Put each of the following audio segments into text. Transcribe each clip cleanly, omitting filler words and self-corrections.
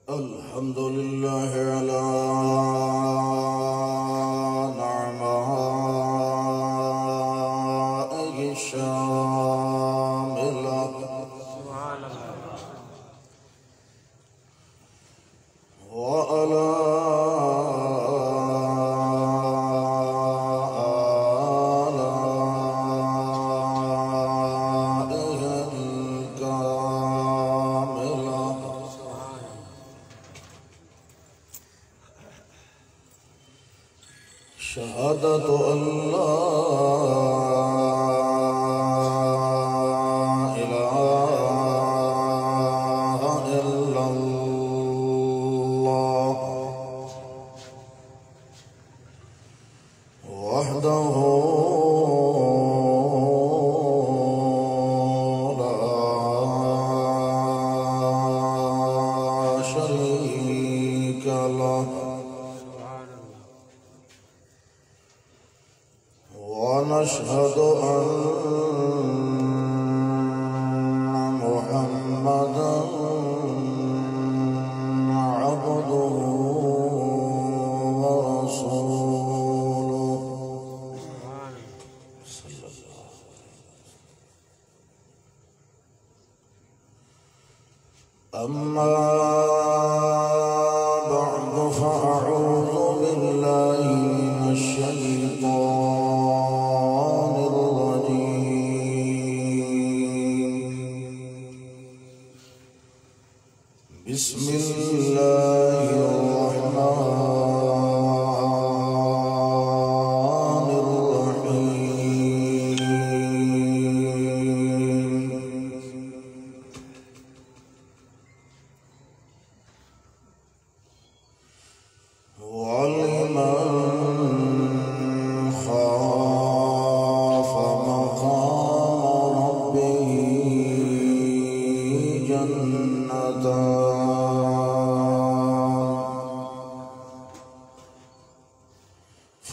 الحمد لله على نعمائه الشاملة وعلى شهادة أن لا إله إلا الله وحده لا شريك له ونشهد أن محمدًا عبده ورسوله صلى الله عليه وسلم. أما بعد فأعوذ بالله من الشيطان بسم الله الرحمن الرحيم. ولمن خاف مقام ربه جنتان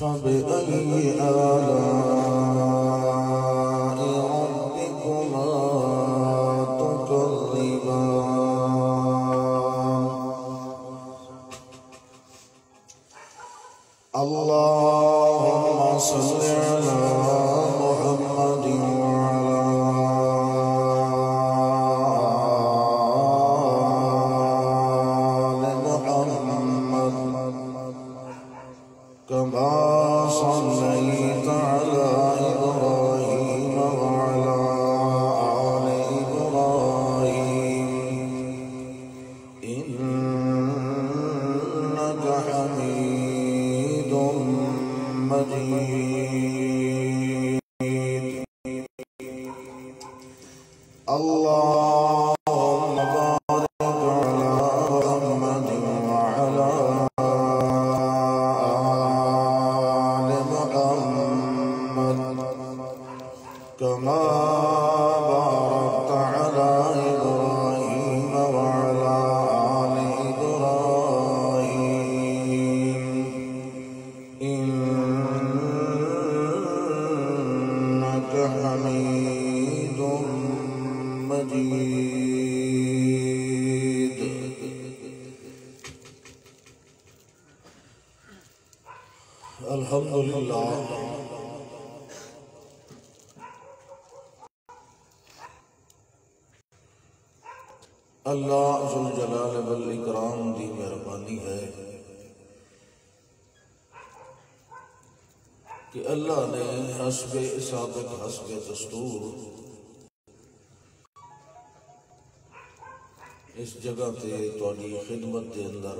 فبأي آلاء ربكما تكذبان اللهم صل على محمد وعلى آل محمد كما صليت على إبراهيم وعلى آل إبراهيم إنك حميد مجيد. اللهم بارك على محمد وعلى آل محمد كما باركت على إبراهيم وعلى آل إبراهيم إنك حميد مجيد. الحمد لله اللہ ذوالجلال والاکرام دی مہربانی ہے کہ اللہ نے حسب سابق حسب دستور اس جگہ تے تواڈی خدمت دے اندر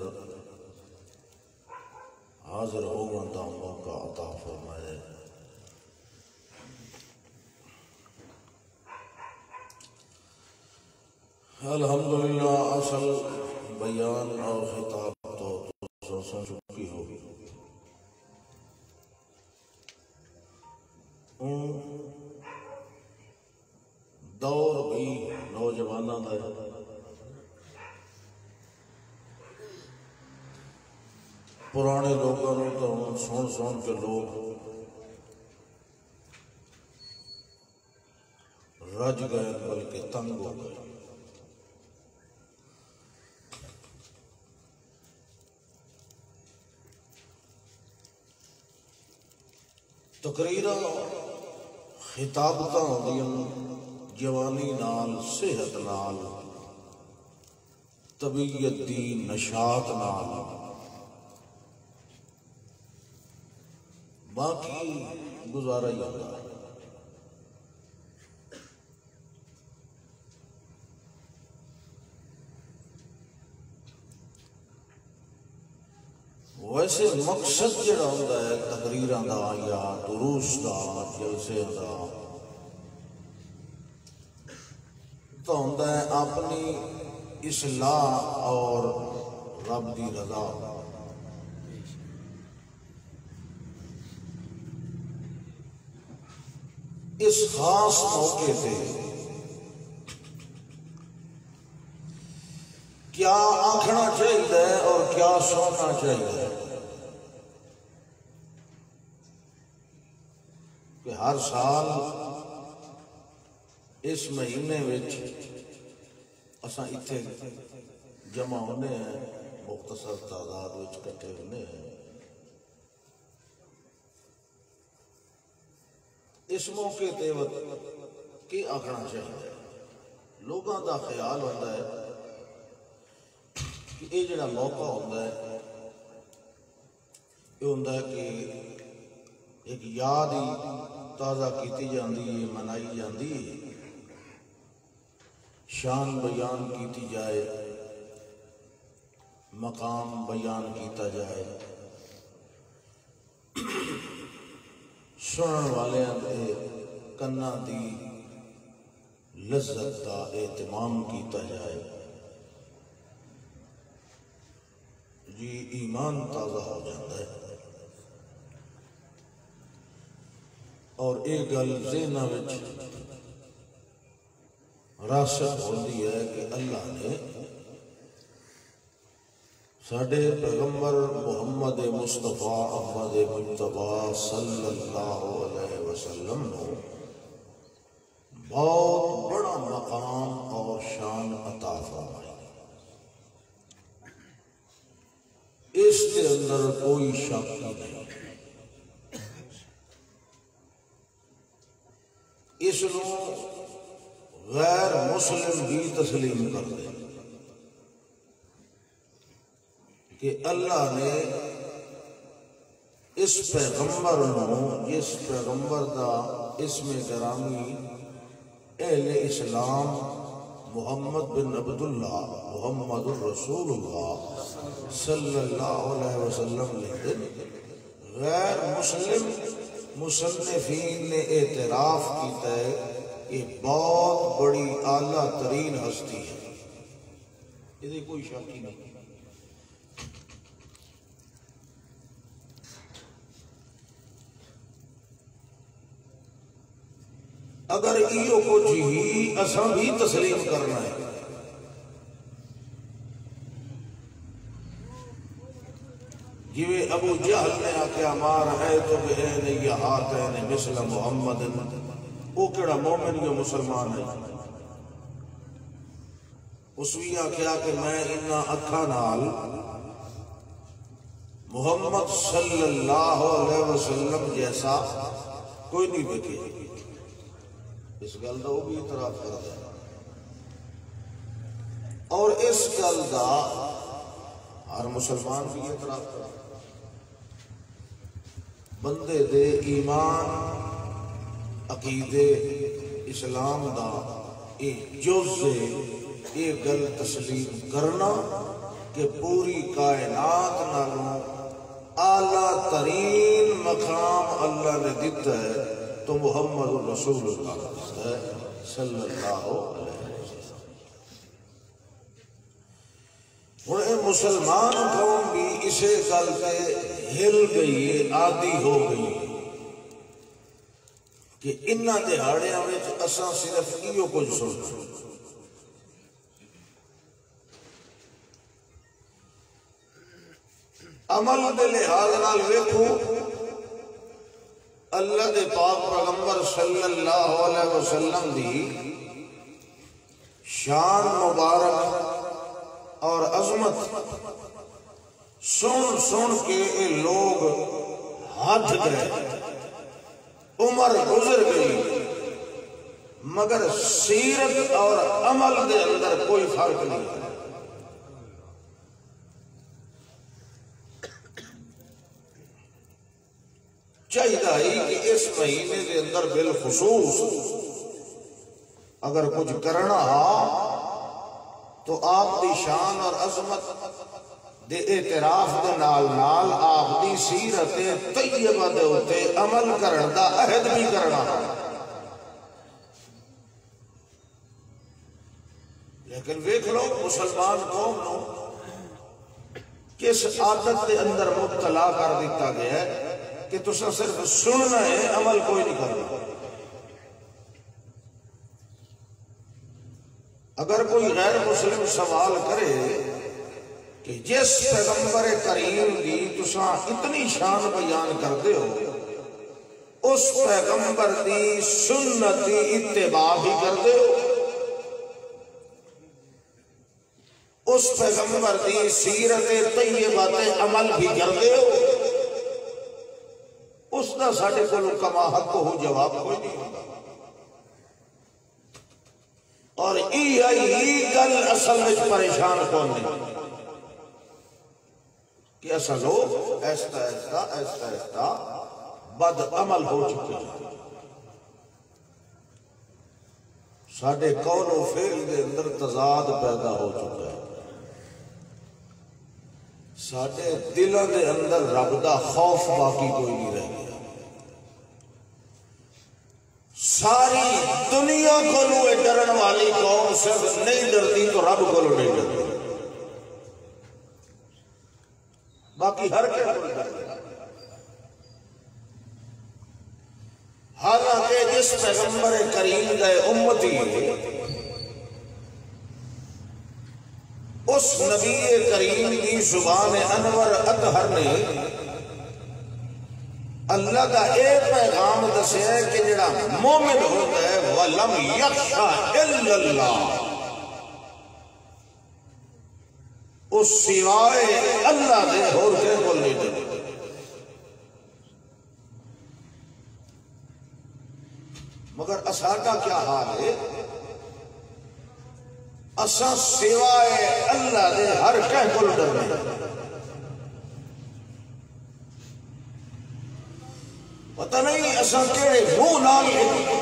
حاضر ہونا دا موقع عطا فرمائے. الحمدللہ اصل بیان اور خطاب تو سن چکی ہوگی. دور بھی نوجوانوں کا پرانے لوگوں تو سن کے لوگ رج گئے بلکہ تنگ ہو گئے. تقریراں خطابتاں ہوندیاں جوانی نال، صحت نال، طبیعت دی نشاط نال، باقی گزارا ہی ہوتا ہے۔ ویسے مقصد جڑا ہوتا ہے تقریراں دا یا دروس دا، جلسے دا، تو ہوتا ہے اپنی اصلاح اور رب دی رضا۔ اس خاص موقع پہ کیا آنکھنا چاہیے اور کیا سننا چاہیے کہ ہر سال اس مہینے وچ اساں اتھے جمع ہونے ہیں، مختصر تعداد وچ کٹھے ہونے ہیں۔ اس موقع تے کی آکھنا چاہیے؟ لوگاں دا خیال ہوتا ہے کہ یہ جڑا موقع ہوتا ہے یہ ہوتا ہے کہ ایک یاد ہی تازہ کیتی جاندی ہے، منائی جاندی ہے، شان بیان کیتی جائے، مقام بیان کیتا جائے، سنن والیاں دے کناں دی لذت دا اہتمام کیتا جائے، جی ایمان تازہ ہو جاتا ہے۔ اور ایک گل ذہناں وچ راسخ ہوندی ہے کہ اللہ نے ساڈے پیغمبر محمد مصطفیٰ احمد مجتبیٰ صلی اللہ علیہ وسلم نے بہت بڑا مقام اور شان عطا فرمائی۔ اس کے اندر کوئی شک نہیں۔ اس نو غیر مسلم بھی تسلیم کر دے کہ اللہ نے اس پیغمبر نو، جس پیغمبر دا اسم گرامی اہل اسلام محمد بن عبداللہ محمد الرسول اللہ صلی اللہ علیہ وسلم لکھتے، غیر مسلم مصنفین نے اعتراف کیتا ہے کہ بہت بڑی اعلیٰ ترین ہستی ہے، یہ کوئی شک ہی نہیں۔ اگر ایو کچھ ہی اساں بھی تسلیم کرنا ہے، جویں ابو جہل نے آکھیا مار ہے تو بہن یہاتین مثل محمد، وہ کیڑا مومن یا مسلمان ہے؟ اس بھی آکھیا کہ میں انہاں اکھاں نال محمد صلی اللہ علیہ وسلم جیسا کوئی نہیں دیکھے۔ اس گل دا وہ بھی اعتراف کرتا ہے، اور اس گل دا ہر مسلمان بھی اعتراف کرتا ہے۔ بندے دے ایمان، عقیدے، اسلام دا ایک جز ہے یہ گل تسلیم کرنا کہ پوری کائنات نالوں اعلیٰ ترین مقام اللہ نے دیتا ہے تو محمد رسول اللہ صلی اللہ علیہ وسلم۔ ہن مسلمان قوم بھی اسے گل پہ ہل گئی، عادی ہو گئی کہ انہاں دہاڑیاں وچ اساں صرف ایو کچھ سننا۔ عمل دے لحاظ نال ویکھو، اللہ دے پاک پیغمبر صلی اللہ علیہ وسلم دی شان مبارک اور عظمت سن سن کے یہ لوگ ہاتھ گئے عمر گزر گئی مگر سیرت اور عمل دے اندر کوئی فرق نہیں ہے۔ چاہیے کہ اس مہینے دے اندر بالخصوص اگر کچھ کرنا تو آپ دی شان اور عظمت دے اعتراف دے نال نال آپ دی سیرت طیبہ دے ہوتے عمل کرن دا عہد بھی کرنا، لیکن ویکھ لو مسلمان قوم نو کس عادت دے اندر مبتلا کر دیتا گیا ہے کہ تسا صرف سننا ہے، عمل کوئی نہیں کرنا۔ اگر کوئی غیر مسلم سوال کرے کہ جس پیغمبر کریم دی تسا اتنی شان بیان کرتے ہو اس پیغمبر دی سنت دی اتباع بھی کرتے ہو، اس پیغمبر دی سیرت طیبہ تے عمل بھی کرتے ہو، اس دا ساڑھے کو کما حق ہو جواب کوئی نہیں ہوتا۔ اور ای گل اصل میں پریشان کون نہیں کہ ایسا لوگ ایسا ایسا ایسا ایسا بد عمل ہو چکے ہیں، ساڑھے قول و فعل دے اندر تضاد پیدا ہو چکا ہے، ساڑھے دلوں دے اندر رب دا خوف باقی کوئی نہیں رہ گیا۔ ساری دنیا کو لوے ڈرن والی قوم صرف نہیں ڈرتی تو رب کو لو نہیں ڈرتی، باقی ہر کے کو ڈرتی۔ حالانکہ جس پیغمبر کریم گئے امتی اس نبی کریم کی زبان انور اطہر نے اللہ کا ایک پیغام دسیا ہے کہ جڑا مومن ہوتا ہے وَلَمْ يَخْشَ إِلَّا اللَّهِ، اس سوائے اللہ دے اور کے کو نہیں ڈرے۔ مگر اساٹا کیا حال ہے، اساں سوائے اللہ دے ہر کے کو ڈرنے، پتہ نہیں اساں کیڑے منہ نال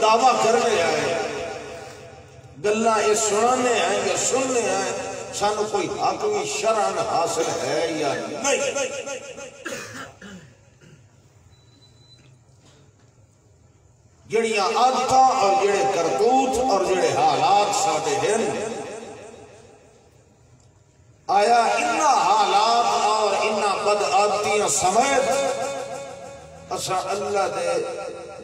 دعویٰ کرنے آئے، گلاں یہ سنانے آئے یا سننے آئے، سانو کوئی حقوی شرعن حاصل ہے یا نہیں۔ جڑیاں عادتاں اور جڑے کرتوت اور جڑے حالات ساڈے ہیں، آیا انہاں حالات اور انہاں بدعادتیاں سمیت اسا اللہ دے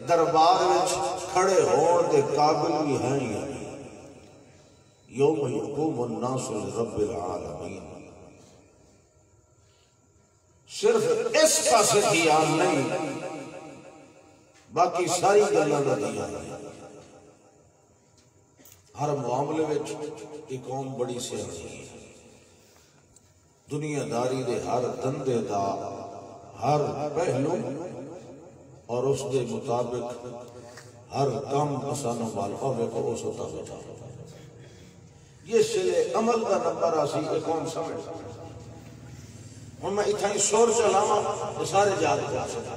دربار وچ کھڑے ہون دے قابل بھی ہیں؟ یوم یقوم الناس لرب العالمین، صرف اس پاسے دھیان نہیں، باقی ساری گلاں دا دھیان ہے۔ ہر معاملے وچ ایک قوم بڑی سیاسی ہے، دنیا داری دے ہر دندے دا ہر پہلو اور اس دے مطابق ہر کام آسانوں والا کو اس ہوتا بیٹھا، یہ سلے عمل کا نمبر آسی ایک قوم سمجھ۔ ہوں میں اتھائی شور چلاما تو سارے جاد جا سکتا،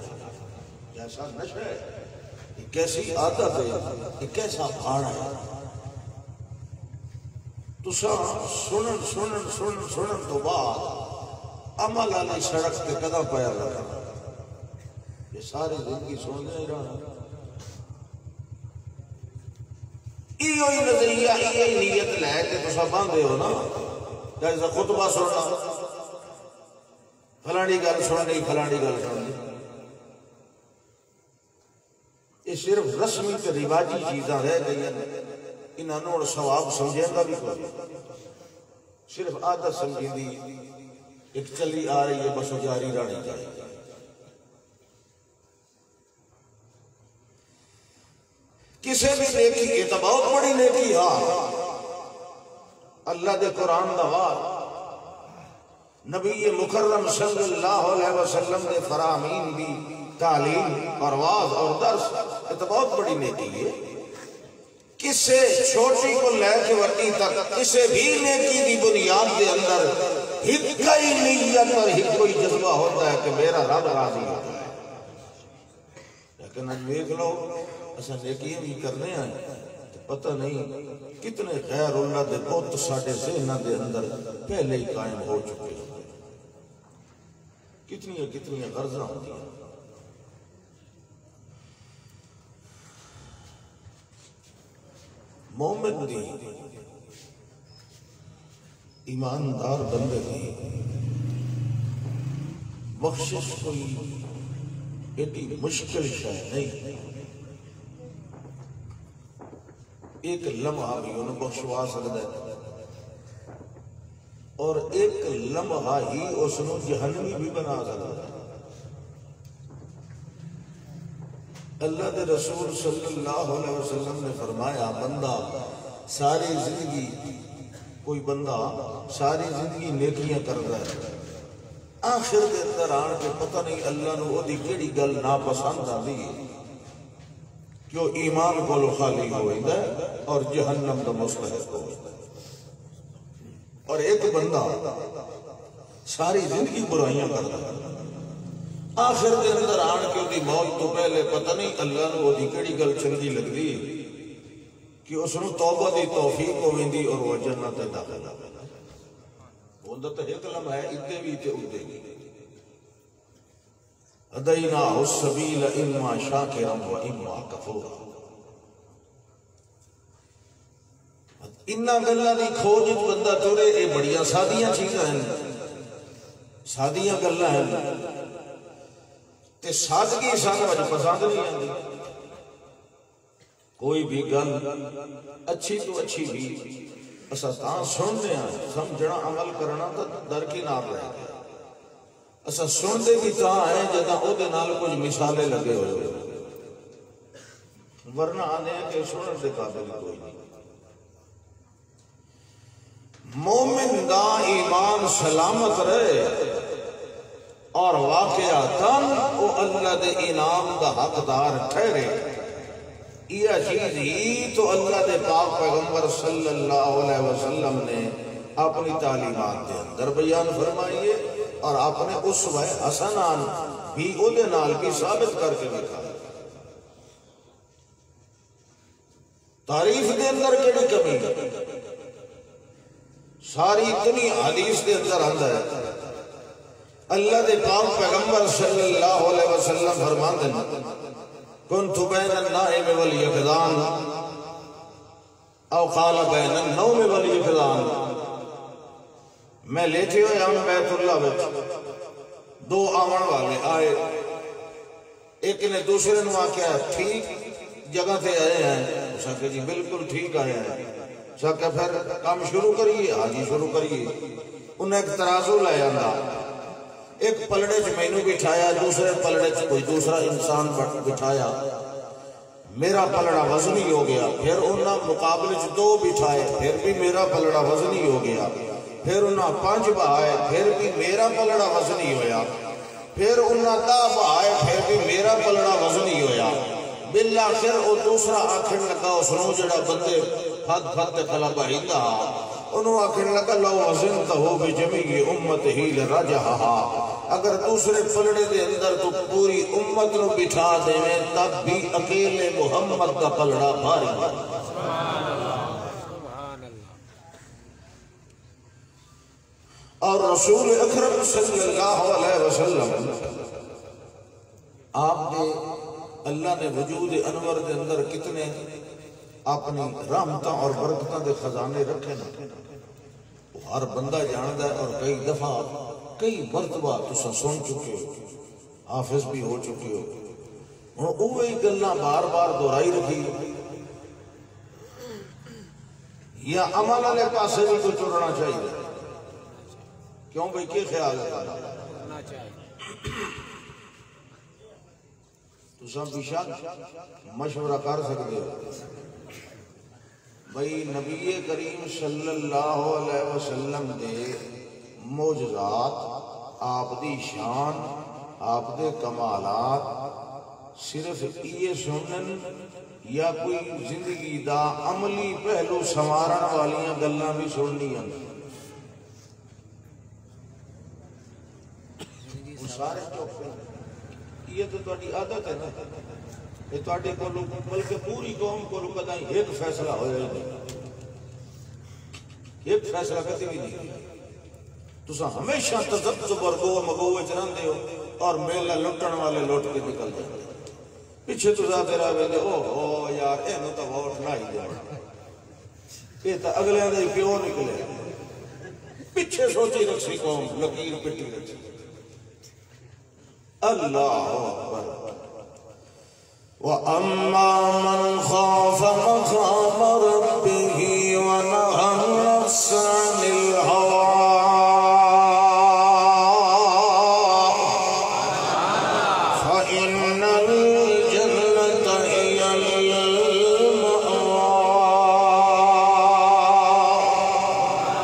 جیسا نشہ ہے، یہ کیسی عادت ہے، یہ کیسا بھاڑ ہے، تو سنن سنن سنن سنن تو بعد عمل علی سڑک کے قدم پیر رکھا، یہ ساری زندگی سن دے رہا، ایوئی نظریہ ایوئی نیت لے کہ تو سب باندھے ہو نا، جیسا خطبہ سننا، فلانی گل سننی فلانی گل سننی، یہ صرف رسمی تے رواجی چیزاں رہ گئی ہیں، انہوں نے ثواب سمجھیں گا بھی کوئی، صرف عادت سمجھیں دی ایک چلی آ رہی ہے بس جاری رہنی چاہیے۔ کسے بھی نیکی یہ تو بہت بڑی نیکی ہاں، اللہ دے قرآن دا وار، نبی مکرم صلی اللہ علیہ وسلم دے فرامین بھی تعلیم اور واعظ اور درس، یہ تو بہت بڑی نیکی ہے۔ کسے چھوٹی کو لے کے وڈی تک کسے بھی نیکی دی بنیاد دے اندر ہکئی نیت اور ہکئی جذبہ ہوتا ہے کہ میرا رب راضی ہوتا ہے۔ لیکن آج دیکھ لو ایسا نیکیاں بھی کرنے ہیں، پتہ نہیں کتنے غیر اللہ دے بت ساڈے ذہناں دے اندر پہلے ہی قائم ہو چکے ہیں، کتنی غرضاں ہوتی ہیں۔ مومن دی ایماندار بندے دی بخشش کوئی ایڈی مشکل شے نہیں، ایک لمحہ بھی انہیں بخشوا سکتا ہے، اور ایک لمحہ ہی اس نے جہنمی بھی بنا سکتا ہے۔ اللہ دے رسول صلی اللہ علیہ وسلم نے فرمایا، بندہ ساری زندگی کوئی بندہ ساری زندگی نیکیاں کرتا ہے، آخر دے اندر آن کے پتہ نہیں اللہ نے وہ دی کیڑی گل ناپسند آتی ہے کہ وہ ایمان کو خالی ہوئیدا ہے اور جہنم دا مستحق ہوئیدا ہے۔ اور ایک بندہ ساری زندگی برائیاں کرتا ہے، آخر دے اندر آن کے دی موت تو پہلے پتہ نہیں اللہ نے وہ دی کیڑی گل چنگی لگدی کہ اس نے توبہ دی توفیق ہوئیندی اور وہ جنت داخل ہو۔ وہ تو ایک لمحہ ہے، ادھے بھی تے ادھے بھی۔ ہدیناہ السبیل اما شاکرا و اما کفورا۔ انہاں گلاں دی کھوج بندہ ٹرے، یہ بڑیاں سادیاں چیزاں ہیں، سادیاں گلاں ہیں، تے سادگی سانوں وچ پسند نہیں آندی۔ کوئی بھی گل اچھی تو اچھی بھی اساں تاں سننے ہیں، سمجھنا عمل کرنا تو درکنار رہ گیا۔ اساں سنتے بھی تاں ہیں جداں او دے نال کچھ مثالیں لگے ہوئے، ورنہ آنے کہ سنن دے قابل کوئی نہیں۔ مومن دا ایمان سلامت رہے اور واقعاتاً او اللہ دے انعام دا حقدار ٹھہرے، یہ چیز ہی تو اللہ دے پاک پیغمبر صلی اللہ علیہ وسلم نے اپنی تعلیمات دے اندر بیان فرمائیے اور اپنے اسوہ حسنان بھی او دے نال بھی ثابت کر کے دکھا۔ تعریف دے اندر کیڑی کمی ہے؟ ساری اتنی حدیث دے اندر آندا ہے، اللہ دے پاک پیغمبر صلی اللہ علیہ وسلم فرماندے ہیں، کنت بین النائم والیقظان او قال بین النوم والیقظان، میں لیٹے ہوئے ہم بیت اللہ وچ، دو آون والے آئے، ایک نے دوسرے نے آکھیا ٹھیک جگہ تے آئے ہیں، اس نے جی بالکل ٹھیک آئے ہیں، اس نے پھر کام شروع کریے، آجی شروع کریے۔ انہیں ایک ترازو لے آندا، ایک پلڑے چ مینو بٹھایا، دوسرے پلڑے چ کوئی دوسرا انسان بٹھایا، میرا پلڑا وزنی ہو گیا، پھر انہاں مقابلے چ دو بٹھائے، پھر بھی میرا پلڑا وزنی ہو گیا، پھر انہاں 5 بہائے، پھر بھی میرا پلڑا وزنی ہویا، پھر انہاں 10 بہائے، پھر بھی میرا پلڑا وزنی ہویا۔ بالآخر وہ دوسرا آکھن لگا اس نو جڑا بندے پھد کھلا بہیندا، انہوں آکھن لگا لو وزنتہو بجمیع امتہ لرجحہا، اگر دوسرے پلڑے دے اندر تو پوری امت نو بٹھا دے میں تب بھی اکیلے محمد کا پلڑا بھاری ہے۔ اور رسول اکرم صلی اللہ علیہ وسلم آپ نے اللہ نے وجود انور دے اندر کتنے اپنی رحمتاں اور برکتاں دے خزانے رکھے نا، ہر بندہ جاندہ ہے، اور کئی دفعہ کئی مرتبہ تسا سن چکے ہو، حافظ بھی ہو چکے ہو، اور اوہی گلاں بار بار دہرائی رکھی، یا عمل والے پاسے بھی تو چڑھنا چاہیے، کیوں بھئی کیا خیال ہے؟ تسا بیشک مشورہ کر سکتے ہو بھئی نبی کریم صلی اللہ علیہ وسلم دے معجزات، آپ دی شان آپ دے کمالات صرف یہ سنن یا کوئی زندگی دا عملی پہلو سنوارن والیاں گلاں بھی سننیاں سارے چوکے یہ تو تہاڈی عادت ہے نا یہ تہاڈے کولوں بلکہ پوری قوم کولوں کدی ایک فیصلہ ہویا ہی نہیں ایک فیصلہ کدی بھی نہیں تساں ہمیشہ تذبذب اور گو مگو وچ رہندے ہو اور میلہ لٹن والے لٹ کے نکل جاندے پیچھے تو ذات رہ ویندے او یار اینو تو ووٹ نہ ہی دینا یہ تو اگلے دے پیو نکلے پیچھے سوچی رکھی قوم لکیر پٹی رکھی اللہ اکبر وَأَمَّا مَنْ خَافَ مَقَامَ رَبِّهِ وَنَهَى النَّفْسَ عَنِ الْهَوَىٰ فَإِنَّ الْجَنَّةَ هِيَ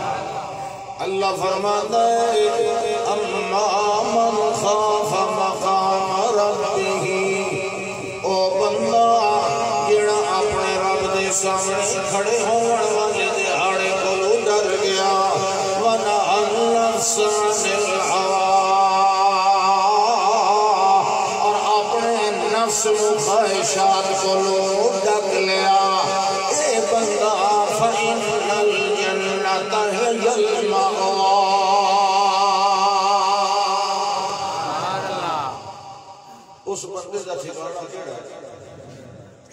الْمَأْوَىٰ اللہ فرماتا ہے اما من خاف مقام ربه او بندہ جڑا اپنے رب دے سامنے کھڑے ہون والے دہاڑے کولوں ڈر گیا ونہى النفس عن الهوىٰ اور اپنے نفس نو خواہشات کولوں ڈک لیا اے بندہ فإن الجنة هي المأوىٰ اس بندے دا ٹھکانہ کیڑا ہے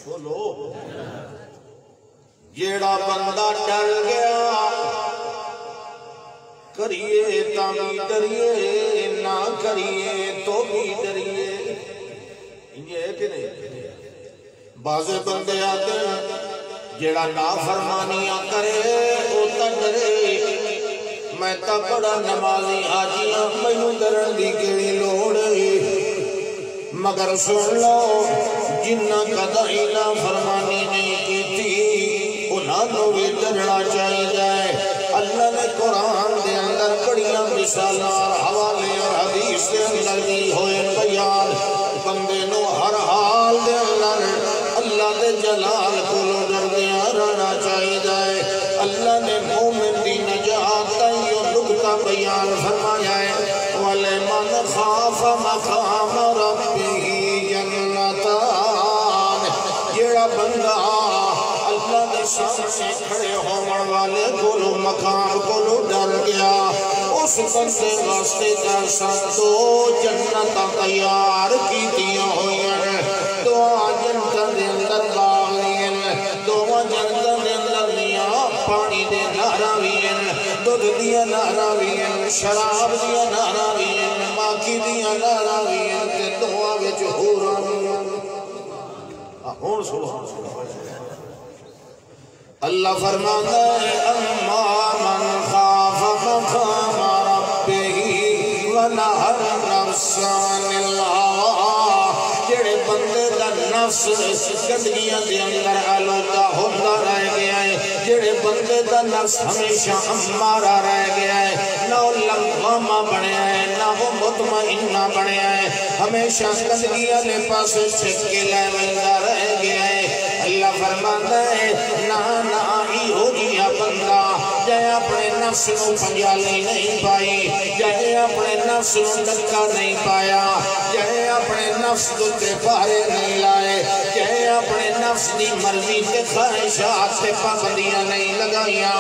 بولو جیڑا بندہ ڈر گیا کریے تا بھی ڈریے نہ کریے تو بھی ڈریے یہ ہے کہ نہیں بعض بندے آتے ہیں جیڑا نافرمانیاں کرے او تا ڈرے میں تا بڑا نمازی حاجیاں مینوں ڈرن دی کیڑی لوڑ ہے مگر سن لو جنہ قدعی نافرمانی نہیں کی تھی انہوں بھی ڈرنا چاہیے اللہ نے قرآن دے اندر بڑیاں مثالاں اور حوالے اور حدیث دے اندر دی ہوئے بیان بندے نو ہر حال دے اندر اللہ دے جلال کو ڈردیاں رہنا چاہیے اللہ نے مومن دی نجات تائیو نکتہ بیان فرمایا ہے وَلِمَنْ خَافَ مَقَامَ رَبِّهِ جَنَّتَانِ جیڑا بندہ اللہ دے سامنے کھڑے ہون والے کولو مقام کولو ڈر گیا اس بندے واسطے درساں دو جنتاں تیار کیتیاں ہوئی ہیں دعا جنتاں دے اندر باغین دعا جنتاں دے اندر میاں پانی دے نہراوین دودھ دیا نہراوین شراب دیا نہراوین ماکی دیا نہراوین تے دعا وچ حوراوین ہون سبحان اللہ فرماتا ہے اما من خاف مقام ربه ونهى النفس عن الهوىٰ جڑے بندے دا نفس گندگیاں دے اندر آلودہ ہوتا رہ گیا ہے جڑے بندے دا نفس ہمیشہ امارہ رہ گیا ہے نہ وہ لغامہ بنیا ہے نہ وہ مطمئنہ بنیا ہے ہمیشہ گندگیاں لے پاس چھک کے لے وندہ رہ گیا ہے اللہ فرماتا ہے نہ ہی ہو گیا بندہ جائے اپنے نفس نو پنجالی نہیں پائی جائے اپنے نفس نو ڈکا نہیں پایا جائے اپنے نفس دلتے پارے نہیں لائے جائے اپنے نفس دی مرضی کے خواہشات سے پابندیاں نہیں لگائیاں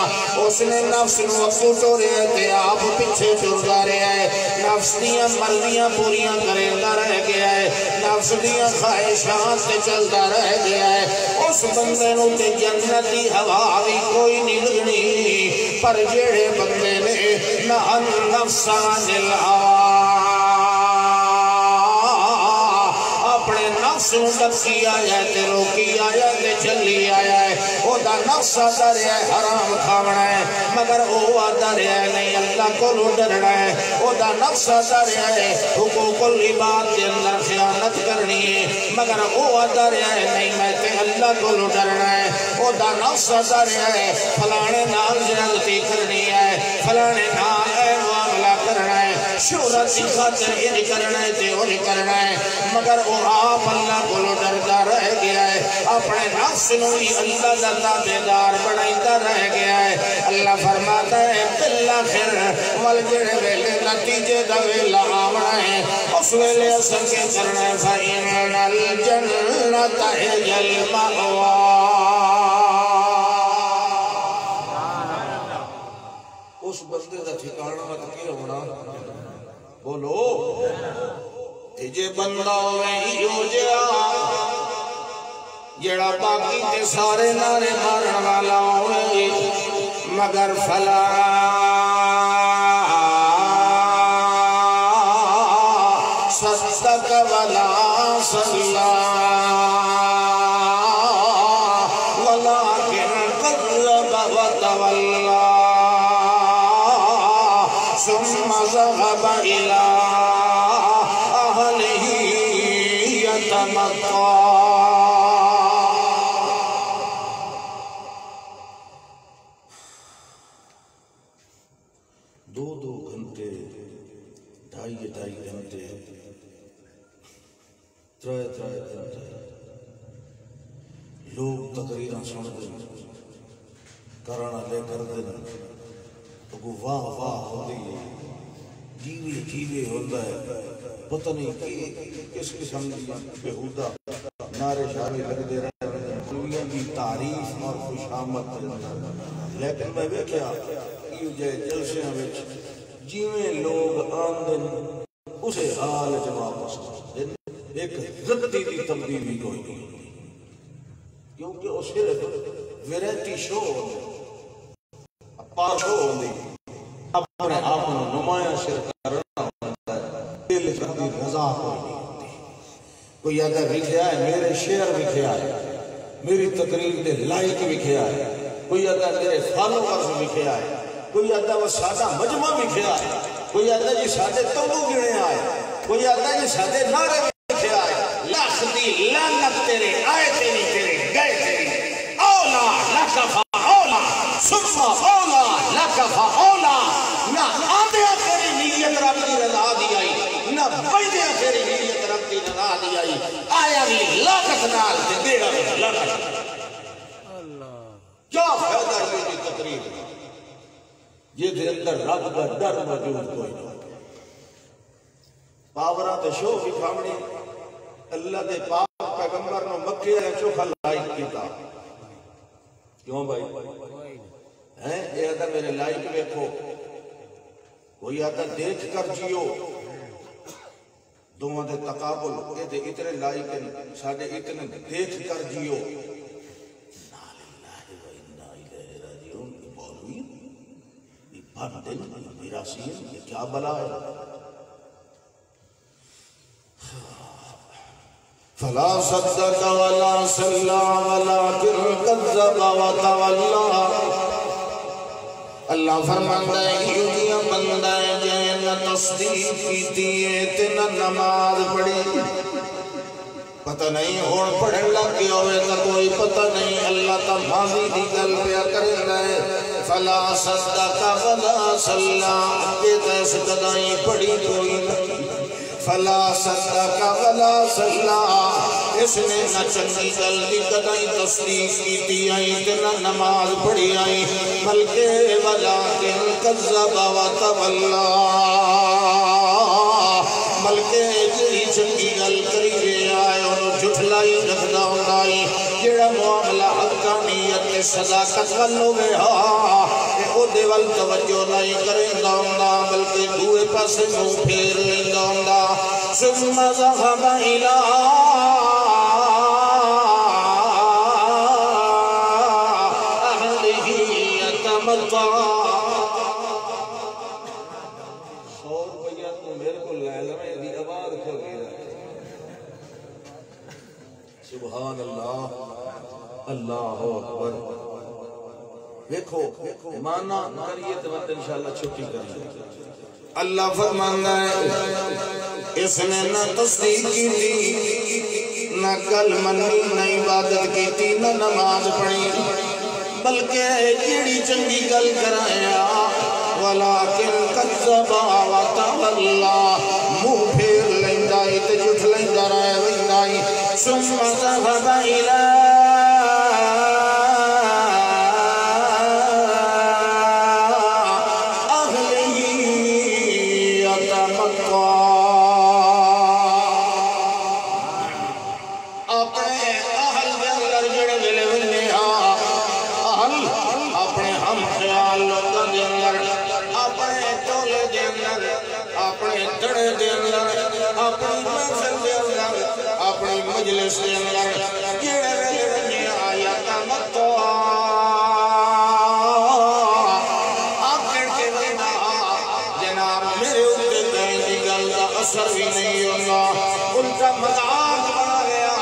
اس نے نفس نو اکو ٹورے تے آپ پیچھے ٹرتا رہے ہیں نفس دیاں مرضیاں پوریاں کریندہ رہ گیا ہے نفس دیاں خواہشات سے چلتا رہ گیا ہے اس بندے نو تے جنتی ہوا بھی کوئی نہیں لگنی پر جیڑے بندے نے نہ النفس عن الهوىٰ اپنے نفس نو ڈکی آیا تے روکی آیا تے چلی آیا ہے او دا نفس آدھا رہا ہے حرام کھاونا ہے مگر او آدھا رہا ہے نہیں اللہ کو ڈرنا ہے او دا نفس آدھا رہا ہے حقوق العباد کے اندر خیانت کرنی ہے مگر او آدھا رہا ہے نہیں میں تے اللہ کو ڈرنا ہے او دا نفس آدھا رہا ہے فلانے نال زیادتی کرنی ہے فلانے نال اے معاملہ کرنا ہے شہرت کی خاطر یہ کرنا ہے تے وہ کرنا ہے، مگر وہ آپ اللہ کو ڈرتا رہ گیا ہے، اپنے نفس نو ہی اللہ دا تابعدار بنائتا رہ گیا ہے۔ اللہ فرماتا ہے بالآخر والجڑے ویلے نتیجے دا ویلا آونا ہے، اس ویلے اصل کے کرنا ہے فَإِنَّ الْجَنَّةَ هِيَ الْمَأْوَىٰ۔ اس بندے دا ٹھکانہ مت کیا ہونا، بولو تجھے بندہ ہوئے ہو جیا جڑا باقی تے سارے نارے مارن والا ہوئے، مگر فلا صدق ولا صلى ولكن قرب وتولى ثم ذهب إلى أهله يتمطى۔ دو گھنٹے، ڈھائی گھنٹے، ترائے گھنٹے لوگ تقریرہ سن دیں، کرانا لے کر دیں، تو کو واہ واہ ہوتی ہے، جیوے ہوتا ہے، پتہ نہیں کس قسم بہودہ نعرے شعرے لگ دے رہے ہیں، دنیا کی تعریف اور خوشامد دے رہے ہیں۔ لیکن میں بیٹھا یہ جائے جلسیاں وچ جیویں لوگ آمدن اسے حال جواب دیں، ایک ضدی کی تبدیلی کوئی نہیں، کیونکہ وہ صرف ویرائٹی شو پار شو ہوندی، اپنے آپ کو نمایاں شرک کرنا ہوتا ہے، دل کی رضا کوئی نہیں ہوتی۔ کوئی اگر لکھیا ہے میرے شعر لکھیا ہے، میری تقریر دے لائک لکھیا ہے، کوئی اگر میرے فالوورز لکھیا ہے، کوئی آدھا وہ سادہ مجمع لکھیا ہے، کوئی آدھا جی سادے تمبو گنے آئے، کوئی آدھا جی سادے نعرے لکھیا ہے، لاکھ دی لعنت تیرے آئے تیری تیرے گئے تیری، اولا لکفا اولا ثم اولا لکفا اولا۔ نہ آدھیا تیری نیت رب دی رضا دی آئی، نہ بندیا تیری نیت رب دی رضا دی آئی، آیا بھی لاکت نال تے دیڑا بھی لاکت۔ کیا فائدہ یہ دی تقریر، یہ دے اندر رب کا ڈر موجود کوئی نہیں۔ پاورہ تے شو کی کھامنی اللہ دے پاک پیغمبر نو مکے ہے چوکھا لائک کیتا، کیوں بھائی یہ آتا میرے لائک دیکھو، کوئی آتا دیکھ کر جیو، دونوں دے تقابل یہ دے اتنے لائک ہیں ساڑھے اتنے دیکھ کر جیو۔ یہ کیا بلا ہے؟ فلا صدق ولا صلى ولكن كذب وتولى۔ اللہ فرماتا ہے یہ بندہ ہے جے نہ تصدیق کیتی ہے تے نہ نماز پڑھی، پتہ نہیں ہون پڑھن لگ گیا ہوئے تا کوئی پتہ نہیں، اللہ تا ماضی دی گل پیا کرنا ہے۔ فلا صدق ولا صلى کہ تیس قدائیں پڑھی کوئی نہیں، فلا صدق ولا صلى اس نے نہ چنگی گل دی قدائیں تصدیق کیتی آئی تے نہ نماز پڑھی آئی، بلکہ ولکن کذب وتولى بلکہ جڑی چنگی گل کری گئے آئے انہوں جھٹلائی رکھنا ہونائی، جڑا معاملہ حقانیت کے صداقت والو میں کہ او دیوال توجہ نہیں کریں گا بلکہ دوئے پاس منہ پھیر لیں گا۔ ثم ذهب إلى أهله يتمطى۔ 100 روپیہ تو میرے کو لے لیں دی آواز کھل گیا۔ سبحان اللہ، اللہ اکبر۔ دیکھو مانا کریے تو انشاءاللہ چھٹی کریے۔ اللہ فرمانا ہے اس نے نہ تصدیق کی تھی، نہ کل منی، نہ عبادت کی تھی، نہ نماز پڑھی، بلکہ جیڑی چنگی گل کرایا ولكن كذب وتولى منہ پھیر لیندائی تے جھٹ لیندا رہ ویندائی ثم ذهب إلى أهله يتمطى اپنے اہل دے اندر جڑے ویلے ویلے اہل اپنے ہم خیال لوگوں دے اندر اپنے ٹولے دے اندر اپنے تڑے دے اندر اپنی محفل دے اندر اپنی مجلس دے اندر جڑے ویلے ویلے آیا تمتع آکڑ کے وینا جناب میرے اوپر کہیں دی گل دا اثر بھی نہیں ہونا ان کا مذاق بنا گیا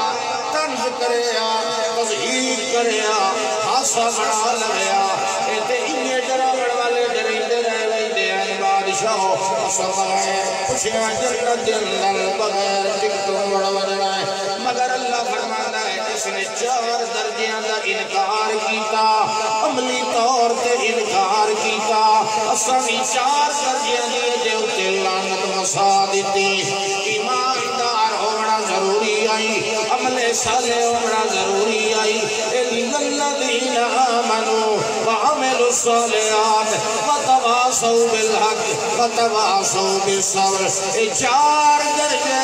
طنز کریا تضحیق کریا حاسہ بنا لگیا ایتے انہیں ڈراوڑ والے ڈریندے رہ ویندے ہیں بادشاہ سمائے پوچھیا جنت جنن بغیر ٹکٹوں بڑا بڑا ہے مگر اللہ فرمانا ہے اس نے 4 درجیاں دا انکار کیتا عملی طور تے انکار کیتا اسامی 4 درجیاں دیئے دے اتے لعنت مسا دیتی ایماندار ہونا ضروری آئی عمل صالح ہونا ضروری آئی اِنَّ الَّذِينَ آمَنُوا وَعَمِلُوا الصَّالِحَاتِ وَتَوَاصَوْا بِالْحَقِّ وَتَوَاصَوْا بِالصَّبْرِ 4 درجے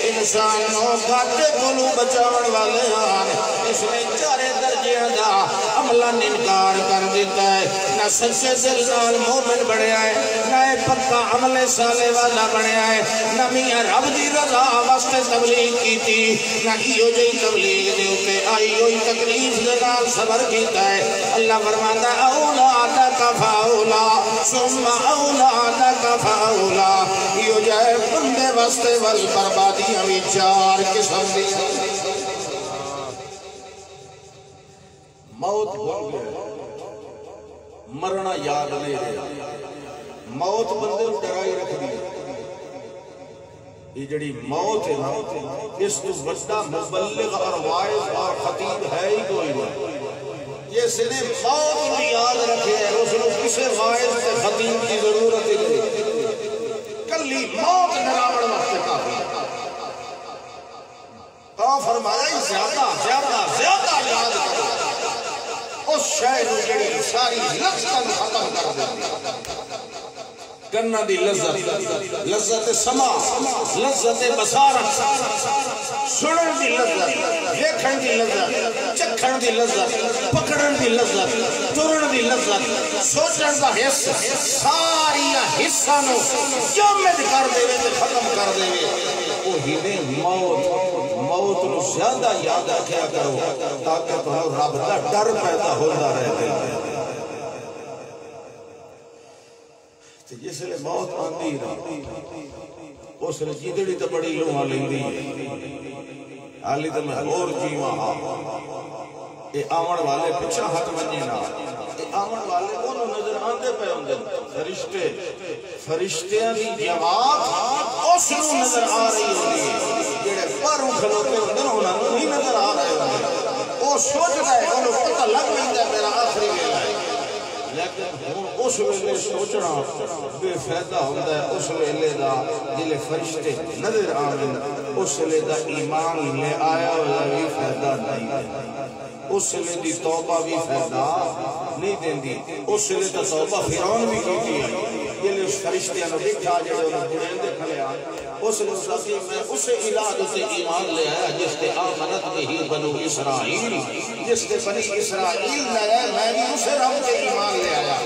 انسانوں گھاٹے کولوں بچاون والے ہیں اس نے 4 درجیاں دا عملہ انکار کر دیتا ہے نہ سچے دل نال مومن بڑھیا ہے نہ پکا عمل صالح والا بڑھیا ہے نہ میاں رب دی رضا واسطے تبلیغ کی تھی نہ ایو جی تبلیغ دے اتے آئی ہوئی تکلیف دے نال صبر کیتا ہے اللہ فرماندا اولادک فاولا ثم اولادک فاولا ایو جائے بندے واسطے ول بربادیاں بھی 4 قسم دی موت بھول گئے مرنا یاد نہیں رہا موت بندے ڈرائی رکھ دی یہ جڑی موت ہے اس کو بڑا مبلغ اور واعظ اور خطیب ہے ہی کوئی نہیں یہ سنے موت بھی یاد رکھے ہے اس نے کسے واعظ سے خطیب کی ضرورت ہی نہیں کلی موت ڈراوڑ وقت کافی فرمایا ہی زیادہ یاد کرو اس شہر جڑی ساری لذت ختم کر دے کرنا دی لذت سما لذت بصارت سنن دی لذت دیکھن دی لذت چکھن دی لذت پکڑن دی لذت ترن دی لذت سوچن دا حص ساری حصہ نو جامد کر دے وے ختم کر دے وے وہی نے موت نو زیادہ یاد رکھیا کرو تاکہ تمہیں رب دا ڈر پیدا ہوتا رہے جس لئے موت آندی رہی اس لئے جیدڑی تا بڑی لوہاں لیندی ہے حالی تا میں اور جیوہاں اے آمن والے پچھا حق منینا اے آمن والے انہوں نظر آندے پہ ہوندے فرشتیاں دی جماعت اس نو نظر آ رہی ہوندی ہے جیڑے پاروں کھلوتے ہوندے انہوں نہیں نظر آ رہے ہوندے وہ سوچتا ہے انہوں پتہ لگ لیندہ ہے میرا آخری ویلہ ہے لیکن اس ویلے سوچنا بے فائدہ ہوتا ہے اس ویلے دا جلے فرشتے نظر آمین اس ویلے دا ایمان لے آیا ہویا بھی فائدہ نہیں ہے اس ویلے دی توبہ بھی فائدہ نہیں دیں دی اس ویلے دا توبہ فیرون بھی کی ہے جلے اس فرشتے انہوں دیکھا جلے انہوں بڑھیں دیکھنے آئے اس نے ساتھی میں اسے الہ سے ایمان لے آیا جس نے آمنت میں ہی بنو اسرائیل جس نے بنی اسرائیل لے آیا میں بھی اسے رب کے ایمان لے آیا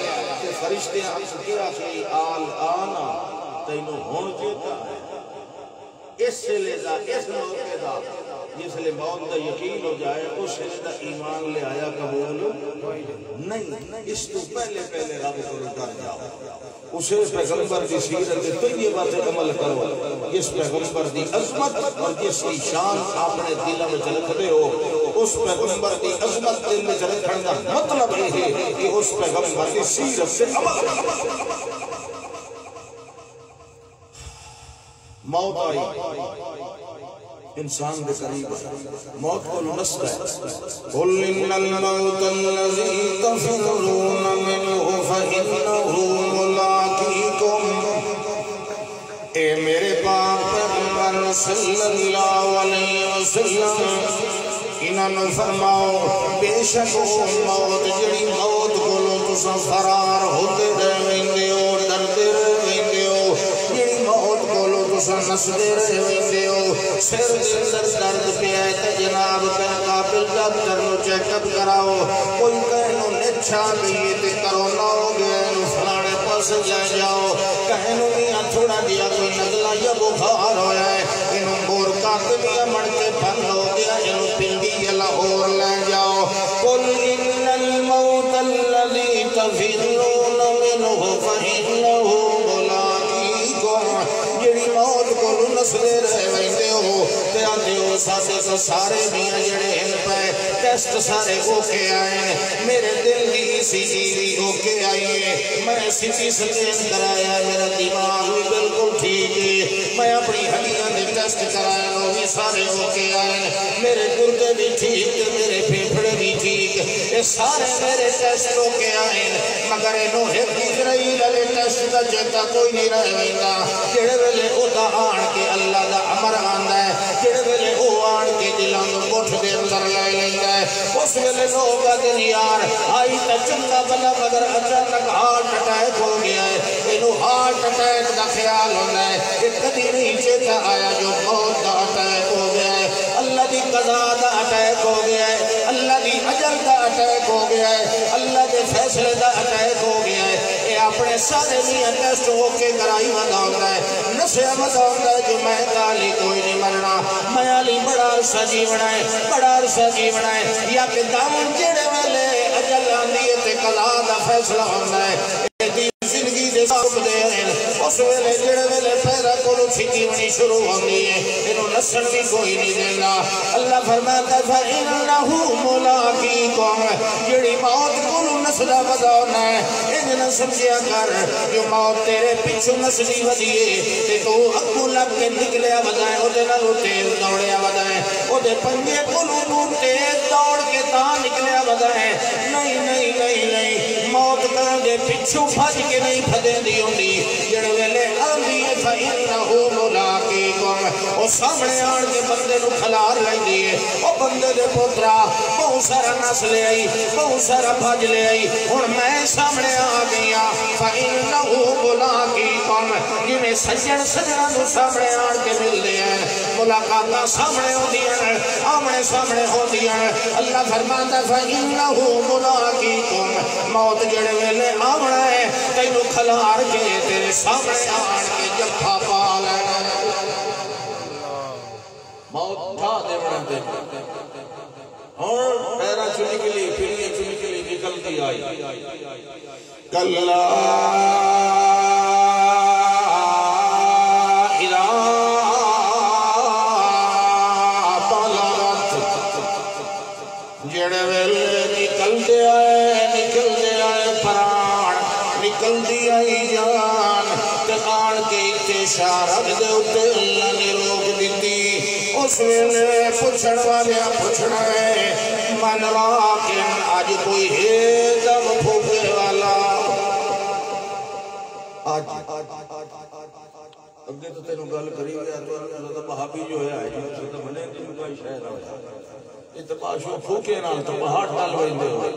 کہ فرشتے ہم کیا کہ آل آنا تینوں ہون جیتا ہے اس سے لے دا اس موقع دا جس لئے موت دا یقین ہو جائے اس سے دا ایمان لے آیا قبول نہیں اس تو پہلے رب کو ڈر جاؤ اسے پیغمبر کی سیرت طیبہ سے عمل کرو جس پیغمبر کی عظمت اور جس کی شان اپنے دل میں رکھتے ہو اس پیغمبر کی عظمت دل میں رکھنے کا مطلب یہ ہے کہ اس پیغمبر کی سیرت سے عمل کرو موت آئی انسان دے قریب ہے موت کو نسل ہے قُلْ إِنَّ الْمَوْتَ الَّذِي تَفِرُّونَ مِنْهُ فَإِنَّهُ صلی اللہ علیہ وسلم انہوں فرماؤ بے شک موت جڑی موت کولوں تساں فرار ہوتے رہندے ہو ڈردے رہندے ہو جڑی موت کولوں تساں نسدے رہندے ہو سر دے اندر درد پیا ہے تے جناب تے قابل ڈاکٹر نو چیک اپ کراؤ کوئی کہنو نچھا گئی تے کرونا ہو گیا فلانے پاس لے جاؤ کہنو میاں تھوڑا دیا کوئی نزلہ یا بخار ہویا ہے انہوں مور کاتمیاں مڑ کے بند ہو گیا انہوں پنڈی یا لاہور لے جاؤ قل ان الموت الذی تفرون منہ فإنہ ملاقیکم جڑی موت کو نسلے رہ ویندے ہو تے آندے ہو سارے میاں جڑے ان پہ ٹیسٹ سارے ہو کے آئے میرے دل دی سی جی ہو کے آئیے میں سی جی سکین کرایا میرا دماغ بھی بالکل ٹھیک ہے میں اپنی ہڈیاں دے ٹیسٹ کرایا وہ بھی سارے ہو کے آئے میرے گردے بھی ٹھیک میرے پھیپھڑے بھی ٹھیک یہ سارے میرے ٹیسٹ ہو کے آئے مگر انہوں ایک اسرائیل علی ٹیسٹ کا جیتا کوئی نہیں رہ ویندہ جڑے ویلے او دا آن کے اللہ دا امر آندہ ہے جڑے ویلے او آن کے دلان دو مٹھ دے اندر لے لیندہ ہے اس ویلے لوگ دن یار آئی تا چنگا بلا مگر اچانک ہارٹ اٹیک ہو گیا ہے انہوں ہارٹ اٹیک دا خیال ہونا ہے ایک کدی نہیں چیتا آیا جو موت دا اٹیک ہو گیا ہے اللہ دی قضا دا اٹیک ہو گیا ہے اللہ دی اجل دا اٹیک ہو گیا ہے اللہ دے فیصلے دا اٹیک ہو گیا ہے اے اپنے سارے میاں ٹیسٹ ہو کے کرائی مداؤں ہے نسے مداؤں ہے جو میں کالی کوئی نہیں مرنا میں علی بڑا عرصہ جیونا ہے بڑا عرصہ جیونا ہے یا کہ دامن جڑے والے اجل آندی تے قضا دا فیصلہ ہونا ہے زندگی دے ساتھ دے ہیں اس ویلے جڑے ویلے پیدا کولو چھکی ونی شروع ہوندی ہے انہوں نسل بھی کوئی نہیں دینا اللہ فرماتا ہے فَإِنَّهُ مُلَاقِيكُمْ جڑی موت کولو نسلہ بداؤنا ہے انہوں سمجھیا کر جو موت تیرے پچھو نسلی ودیے تے تو اکو لگ کے نکلیا بدائیں او دے نالو تیز دوڑیا بدائیں او دے پنجے کولو نور تیز دوڑ کے تا نکلیا بدائیں نہیں موت کر دے پچھو بھج کے نہیں پھدے دی ہوندی جڑے ویلے آندی ہے فَإِنَّهُ مُلَاقِيكُمْ او سامنے آن کے بندے نو کھلار لیندی ہے او بندے دے پوترا بہت سارا نس لے آئی بہت سارا بھج لے آئی ہن میں سامنے آ گیا فَإِنَّهُ مُلَاقِيكُمْ جنہیں سجن سجنہ نو سامنے آن کے مل دے ہیں ملاقاتہ سامنے ہو دیا ہیں آمنے سامنے ہو دیا ہیں اللہ فرماتا فَإِنَّهُ مُلَاقِيكُمْ موت جڑے ویلے آمنا ہے تینو کھلار کے تیرے سامنے آن کے جفا پا لینا موت اٹھا دے بڑھا دے اور پیرا چلی کے لیے پھلیے چلی کے لیے نکلتی آئی کلا جڑے ویلے نکلتے آئے پران نکلتی آئی جان تکان کے اتشارت دے اتے اللہ نے روک دیتی اس ویلے پچھڑ والیا پچھڑ گئے من راکن آج کوئی ہے دم پھوکے والا آج اگے تو تینوں گل کری گیا تو اللہ بہابی جو ہے تو بنے تم کا شہر آیا اتباشو پھوکے نال تو پہاڑ ڈال ویندے ہو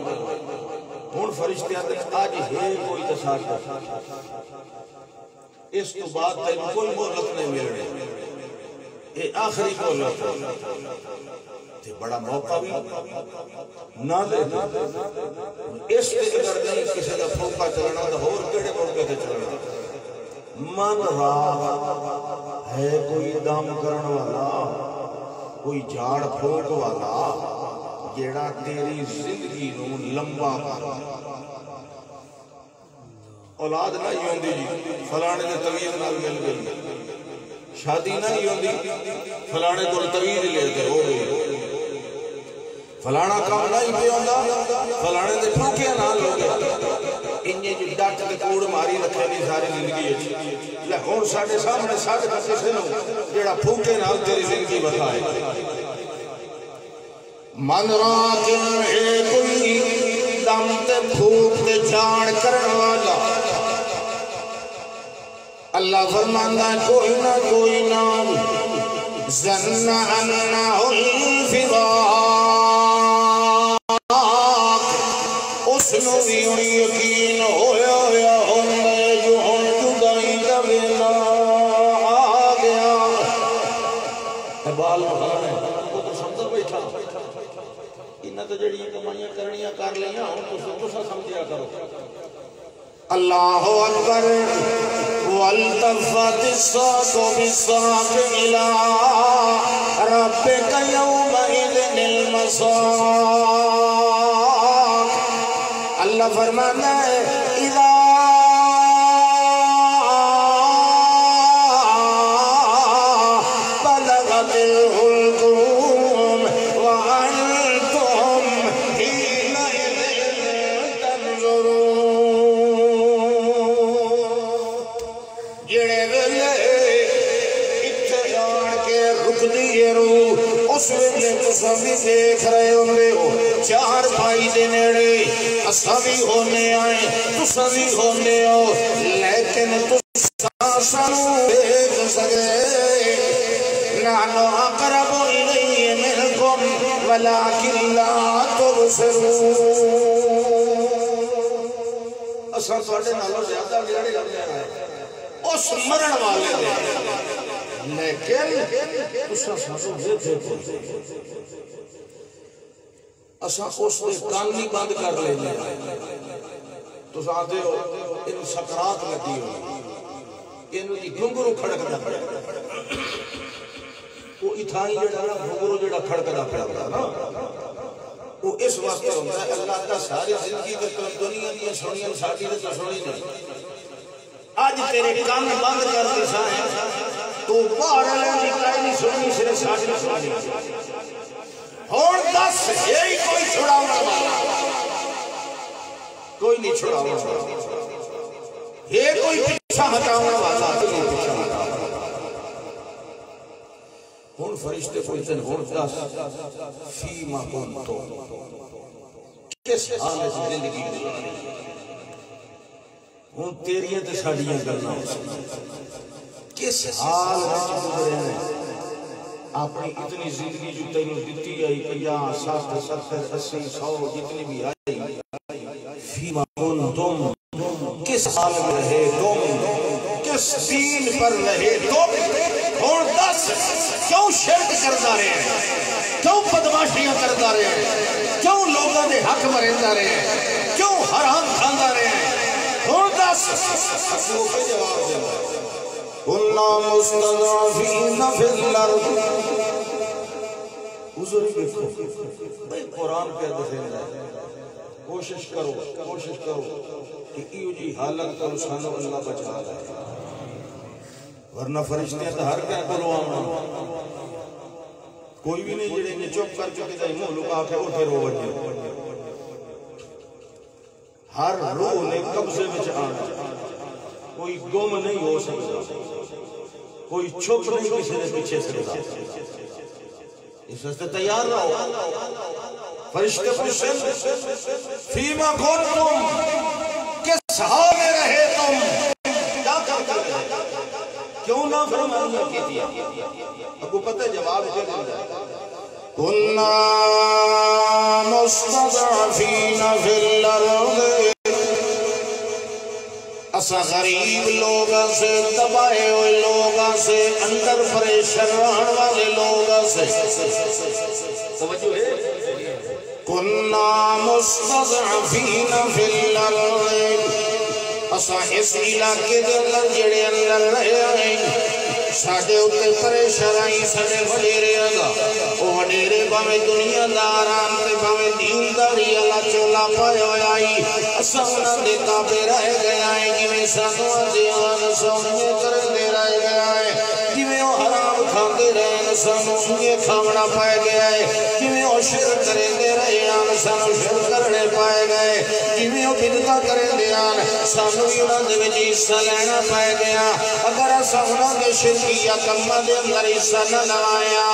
ہون فرشتے آتے آج ہے کوئی تصادف اس تو بعد تین کوئی مہلت نہیں مل رہی یہ آخری مہلت ہے بڑا موقع بھی نہ دے اس کے اگر نہیں کسی کا پھوکا چلنا تو اور کیڑے موقع سے چلنا من رہا ہے کوئی دام کرن والا کوئی جھاڑ پھوک والا جیڑا تیری زندگی نو لمبا کر اولاد نہ ہی ہوندی جی فلانے دے تویز نال مل گئی شادی نہ ہی ہوندی فلانے کو تویز لیتے ہو گئی فلانا کام نہ ہی پہ ہوندا فلانے دے پھوکے نال ہو گیا انجے جو ڈاٹ کے کوڑ ماری رکھے نہیں ساری زندگی ہے لے ہون ساڑھے سامنے ساڑھے کسی نو جیڑا پھوکے نال تیری زندگی بتائے من راکن ہے کوئی دم تے پھوک تے جان کرن والا اللہ فرماندہ کوئی نہ ظن انہ الفراق اس نو بھی ان یقین ہویا ہویا ہوندے جو ہن جدائی دا ویلا آ گیا بال مہان ہے وہ تو سمجھ بیٹھا انہاں تو جڑی کمائیاں کرنیاں کر لیاں ہن تساں سمجھیا کرو اللہ اکبر والتفت الساق بالساق الى ربك يومئذ المساق اللہ فرماتا ہے اذا بلغت الحلقوم وانتم حينئذ تنظرون جڑے ویلے اتھے جان کے رک دیئے روح اس ویلے تساں بھی دیکھ رہے ہوندے ہو چار بھائی دے نیڑے اساں بھی ہونے آئے تساں بھی ہونے ہو لیکن تساں سانو دیکھ سکے نحن اقرب الیہ منکم ولکن لا تبصرون اساں تواڈے نالوں زیادہ نیڑے لگنے آئے اس مرن والے دے لیکن تساں سانو دیکھو اساں اس دے کان نہیں بند کر لینے تساں آتے ہو ان سکرات لگی ہو انہوں دی گھنگرو کھڑکنا پڑا وہ اتھائی جڑا گھنگرو جڑا کھڑکنا پڑا نا وہ اس وقت ہوتا ہے اللہ کا ساری زندگی دے دنیا دیا سنیاں ساڑھی دے تو سنی نہیں آج تیرے کان بند کر دی سائیں تو باہر لینی کائی نہیں سنی سرے ساڑھی سنی اور دس یہی کوئی چھڑاونا والا کوئی نہیں چھڑاونا والا یہ کوئی پیچھا ہٹاونا والا کوئی نہیں پیچھا ہٹاونا ہون فرشتے پوچھتے ہیں ہون دس فیما کون تو کس حالت زندگی ہون تیریاں تے ساڑیاں کرنا کس حال رچ گزرے ہیں اپنی اتنی زندگی جو تینوں دیتی آئی 50 60 70 80 100 جتنی بھی آئی فیما کون تم کس حال میں رہے تم کس دین پر رہے تم اور دس کیوں شرک کرتا رہے ہیں کیوں بدماشیاں کرتا رہے ہیں کیوں لوگوں نے حق مرندہ رہے ہیں کیوں حرام کھاندہ رہے ہیں اور دس وہ پہ جواب دیتا ہے قُلْنَا مُسْتَضْعَفِينَ فِي الْأَرْضِ حضوری دیکھو بھئی قرآن پہ دفعہ ہے کوشش کرو کہ ایو جی حالت کا رسانہ اللہ بچا رہا ہے ورنہ فرشتے ہیں تو ہر کیا کرو آنا کوئی بھی نہیں جڑے انہیں چوپ کر چکے تھے منہ لکا کے اٹھے رو بچے ہر روح نے قبضے میں آنا کوئی گم نہیں ہو سکتا کوئی چھپ نہیں کسی نے پیچھے سکتا اس وقت تیار رہو فرشتے پوچھیں فیما کون تم کس حال میں رہے تم کیا کرتے رہے کیوں نہ فرمانیاں کی دیا اب کو پتہ جواب کیا دیتا ہے کُنَّا مُسْتَضْعَفِينَ فِي الْأَرْضِ اسا غریب لوگاں سے دبائے ہوئے لوگاں سے اندر پریشان رہن والے لوگاں سے توجہ ہے کُنَّا مُسْتَضْعَفِينَ فِي الْأَرْضِ اسا اس علاقے دے اندر جڑے اندر رہے آئیں ساڑھے اتے پریشانائی ساڑھے وڈیرے آگا وہ وڈیرے باوے دنیا داران تے باوے دینداری اللہ چولا پائے ہوئے آئی اسا انہاں دے تابے رہ گئے آئیں جویں سانوہ دیان سونیے کرے دے رہ گئے آئیں جویں وہ حرام کھاندے رہے سانوہ کھاونا پائے گئے آئے جویں وہ شرک کرے دے رہے آئیں سانوہ شرک کرنے پائے گئے جویں او بدعتاں کریں دیان سانو ہی انہاں دے وچ حصہ لینا پے گیا اگر اساں انہاں دے شرکیہ کماں دے اندر حصہ نہ لوایا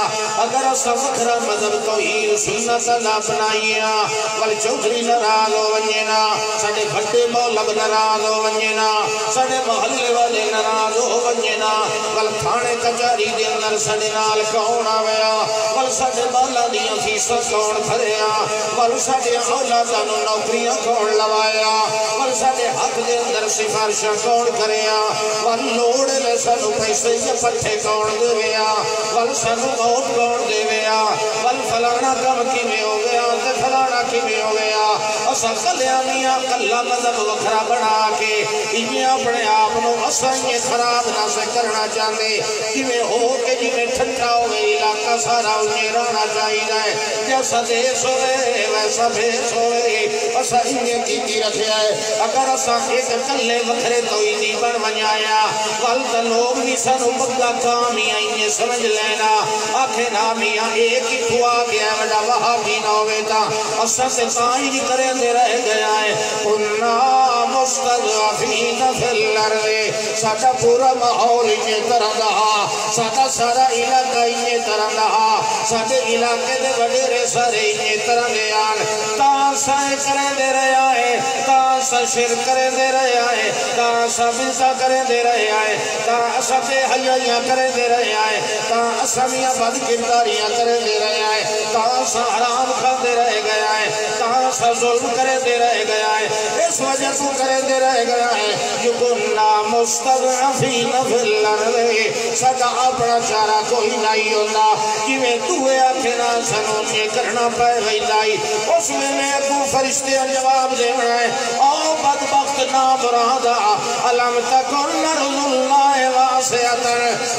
اگر اساں وکھرا مذہب توحید سنت نہ اپنائیا ول چودھری ناراض ہو ونجے نا ساڈے بھٹے مولب ناراض ہو ونجے نا ساڈے محلے والے ناراض ہو ونجے نا ول تھانے کچہری دے اندر ساڈے نال کون آویا ول ساڈے بالا دیاں فیساں کون بھریا ول ساڈے اولاداں نوں نوکریاں کون لوایا ول ساڈے حق دے اندر سفارشاں کون کریا ول لوڑ لے سانو پیسے یا پٹھے کون دیویا ول سانو موت کون دیویا ول فلانا کم کیویں ہو گیا تے فلانا کیویں ہو گیا اساں کلیاں میاں کلا مذہب وکھرا بنا کے ایویں اپنے آپ نوں اساں یہ خراب نہ سے کرنا چاہندے کیویں ہو کے جویں ٹھنڈا ہوے علاقہ سارا انہیں رہنا چاہیے جیسا دیس ہوئے ویسا بھیس ہوئے اساں انہیں کیتی رکھیا ہے اگر اساں ایک کلے وکھرے تو ہی نہیں بن ونجایا ول تے لوگ بھی سانو بگا کام ہی انہیں سمجھ لینا آکھے نا میاں ایک ہی تھوا گیا وڈا وہابی نہ ہوئے تا اساں سے تائیں ہی کریں دے رہ گیا ہے کننا مستضعفین فی الارض ساڈا پورا ماحول انہیں طرح رہا ساڈا سارا علاقہ انہیں طرح رہا ساڈے علاقے دے وڈیرے سارے انہیں طرح دے آن تاں کریں دے رہا ہے تاں شرک کریں دے رہا ہے تاں بدعتاں کریں دے رہا ہے تاں بے حیائیاں کریں دے رہا ہے تاں میاں بد کرداریاں کریں دے رہا ہے تاں حرام کھاندے رہ گیا ہے تاں ظلم کریں دے رہ گیا ہے اس وجہ تو کریں دے رہ گیا ہے جو کننا مستضعفین فی الارض ساڈا اپنا چارہ کوئی نہیں ہوتا جویں توے آکھنا سانو یہ کرنا پے ویندائی اس ویلے اگوں فرشتے جواب دینا ہے او بدبخت نامرادا الم تکن ارض اللہ واسعۃ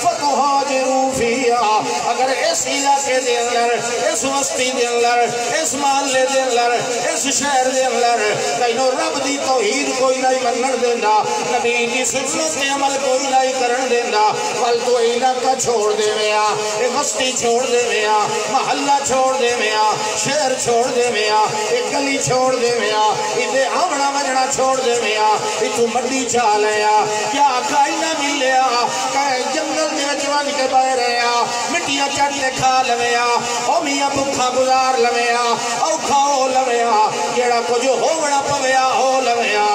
فتہاجروا فیہا اگر اس علاقے دے اندر اس بستی دے اندر اس محلے دے اندر اس شہر دے اندر تینوں رب دی توحید کوئی نہیں منن دیندا نبی دی سنت تے عمل کوئی نہیں کرن دیندا ول تو علاقہ چھوڑ دے ویا اے بستی چھوڑ دے ویا محلہ چھوڑ دے ویا شہر چھوڑ دے ویا اے گلی چھوڑ دے ویا ایتے آونا وجنا چھوڑ دے ویا ایتھوں مڈی چا لیا کیا کائی نہ ملیا کہ جنگل دے وچ ون کے بہ رہیا مٹیاں چڑھ کے کھا لویا او میاں بھکھا گزار لویا اوکھا ہو لویا جیڑا کچھ ہوونا پویا ہو لویا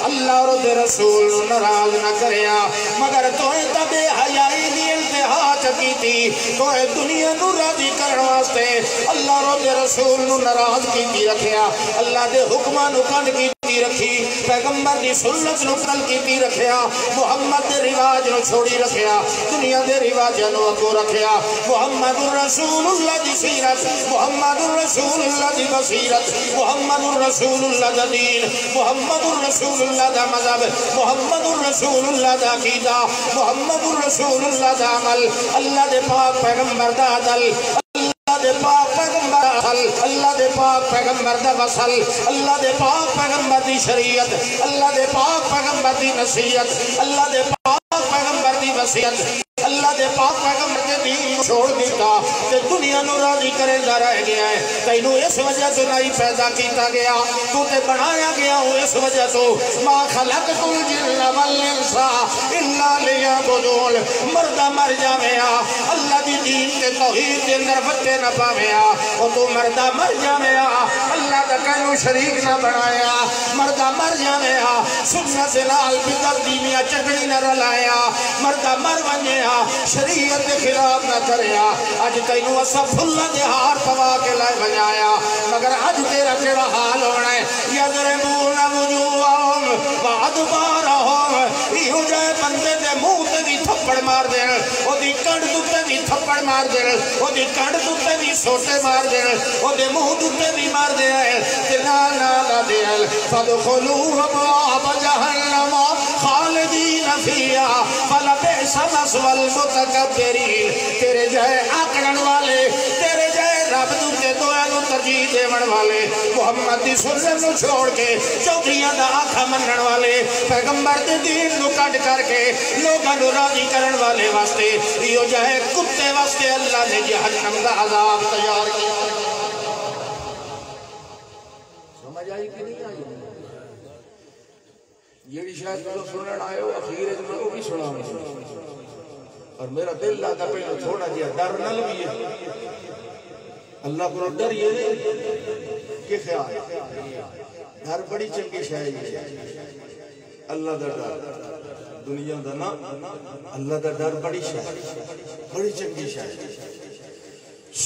اللہ اور دے رسول ناراض نہ کریا مگر توہیں تا بے حیائی دی انتہا چکی تھی توہیں دنیا نو راضی کرن واسطے اللہ اور دے رسول ناراض کیتی رکھیا اللہ دے حکماں نو کنڈ کیتی رکھی پیغمبر دی سنت نو کل کیتی رکھیا محمد دے رواج نو چھوڑی رکھیا دنیا دے رواجاں نو اگوں رکھیا محمد رسول اللہ دی سیرت محمد رسول اللہ دی بصیرت محمد رسول اللہ دا دین محمد رسول اللہ دا مذہب محمد رسول اللہ دا عقیدہ محمد رسول اللہ دا عمل اللہ دے پاک پیغمبر دا عدل اللہ دے پاک پیغمبر اللہ دے پاک پیغمبر دا وصل اللہ دے پاک پیغمبر دی شریعت اللہ دے پاک پیغمبر دی نصیحت اللہ دے پاک پیغمبر دی وصیت اللہ دے پاک پیغمبر دے دین چھوڑ دیتا تے دنیا نو راضی کرے دا رہ گیا ہے تینوں اس وجہ تو نہیں پیدا کیتا گیا تو تے بنایا گیا ہو اس وجہ تو ما خلقت الجن والانس الا لیعبدون مردہ مر جاویا اللہ دی دین تے توحید دے اندر وٹے نہ پاویا او تو مردہ مر جاویا اللہ دا کینو شریک نہ بنایا مردہ مر جاویا سنت نال بدعت دی میاں چٹنی نہ رلایا مردہ مر ونجیا شریعت کے خلاف نہ کریا اج تینوں اسا پھلا دے ہار پوا کے لائے بنایا مگر اج تیرا کیڑا حال ہونا ہے یضربون وجوہہم وادبارہم ایہو جائے بندے دے منہ تے بھی تھپڑ مار دین او دی کنڈ تے بھی تھپڑ مار دین او دی کنڈ تے بھی سوٹے مار دین او دے منہ تے بھی مار دین تے نال نال دین فادخلوا ابواب جہنم خالدین فیہا فلبئس مثوى المتکبرین تیرے جائے آکڑن والے تیرے جائے رب دے دعا نو ترجیح دیون والے محمد دی سنت نو چھوڑ کے چوکیاں دا آنکھا منن والے پیغمبر دے دین نو کٹ کر کے لوگاں نو راضی کرن والے واسطے یہ جائے کتے واسطے اللہ نے جہنم دا عذاب تیار کیا سمجھ آئی کہ نہیں آئی؟ یہ شاید تو سنن آئے ہو اخیر میں وہ بھی سنا اور میرا دل لاتا پہلے تھوڑا جیا ڈر نل بھی ہے اللہ کو ڈر یہ نہیں کہ خیال ڈر بڑی چنگی شاید اللہ دا ڈر دنیا دا نا اللہ دا ڈر بڑی شاید بڑی چنگی شاید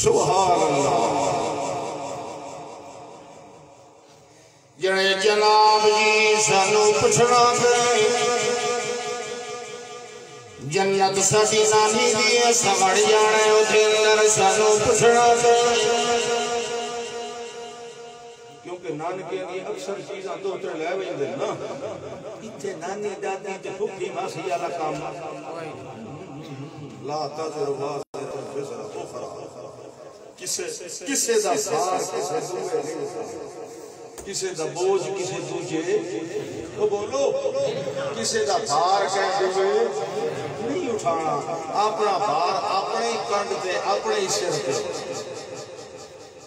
سبحان اللہ جنے جناب جی سانو پچھنا دے جنت ساڈی نانی دی سمڑ جانے اودے اندر سانو پچھنا دے کیونکہ نانکے دی اکثر چیزاں دوترے لے ویندے نا ایتھے نانی دادی تے پھپھی ماسی والا کام لا تذر وازرۃ وزر اخرى کسے دا بھار کسے دوے کسے دا بوجھ کسے دوجے وہ بولو کسے دا بھار کہتے ہوئے نہیں اٹھانا اپنا بھار اپنے ہی کنڈ دے اپنے ہی سر دے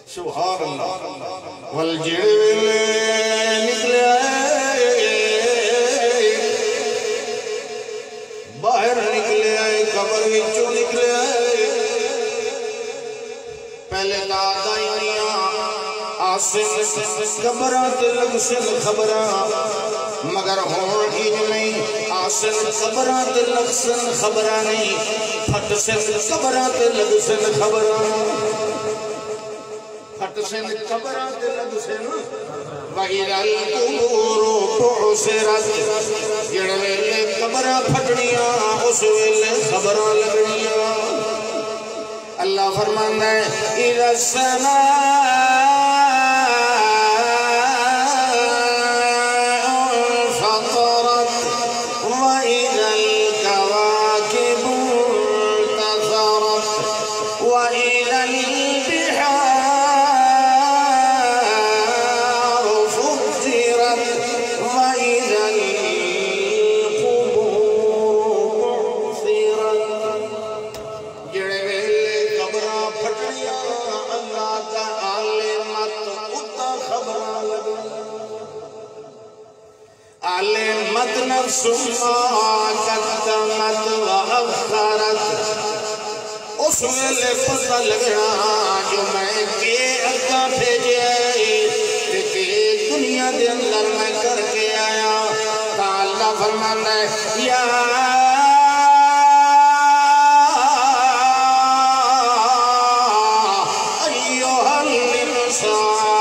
سبحان اللہ والجڑوے نکلے باہر نکلے آئے قبر وچوں نکلے آئے پہلے دادائیاں آسن قبرات لگسن خبران مگر ہون ہی نہیں آسن قبرات لگسن خبران نہیں پھٹ سن قبرات لگسن خبران پھٹ سن قبرات لگسن وَإِذَا الْقُبُورُ بُعْثِرَتْ جڑ ویلے قبرہ پھٹنیاں اس ویلے خبران لگنیاں اللہ فرمانا ہے اِذَا السَّمَاءُ سما قدمت وأخرت اس ویلے پتہ لگنا جو میں کے اگا بھیجے کہ دنیا دے اندر میں کر کے آیا تا اللہ فرمانا ہے یا ایوہ الانسان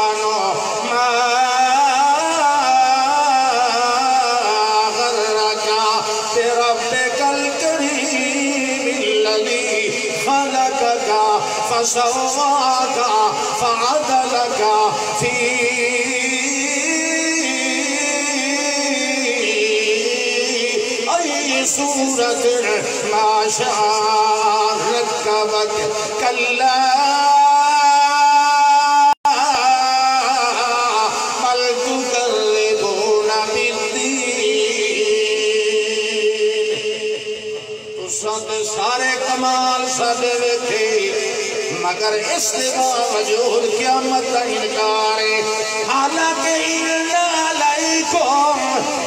فسواك فعدلك في أي سورة ما شاء ركبك كلا بل تكذبون بالدين تو سارے کمال سارے ویکھے مگر اس کے باوجود قیامت کا انکار ہے حالانکہ اِنَّا عَلَيْكُمْ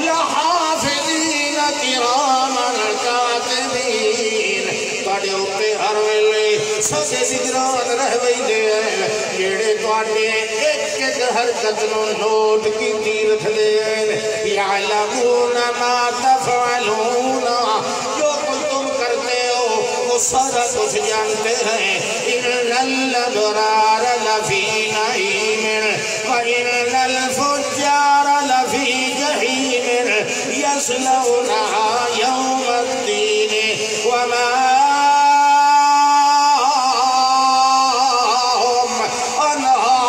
لَحَافِظِينَ كِرَامًا كَاتِبِينَ تواڈے اوپر ہر ویلے سچے نگران رہ ویندے ہیں جڑے تواڈے ایک ایک حرکت نو نوٹ کیتی رکھدے ہیں یعلمون ما تفعلون جو کچھ تم کرتے ہو وہ سارا کچھ جانتے ہیں إِنَّ الْأَبْرَارَ لَفِي نَعِيمٍ وَإِنَّ الْفُجَّارَ لَفِي جَحِيمٍ يَصْلَوْنَهَا يَوْمَ الدِّينِ وَمَا هُمْ عَنْهَا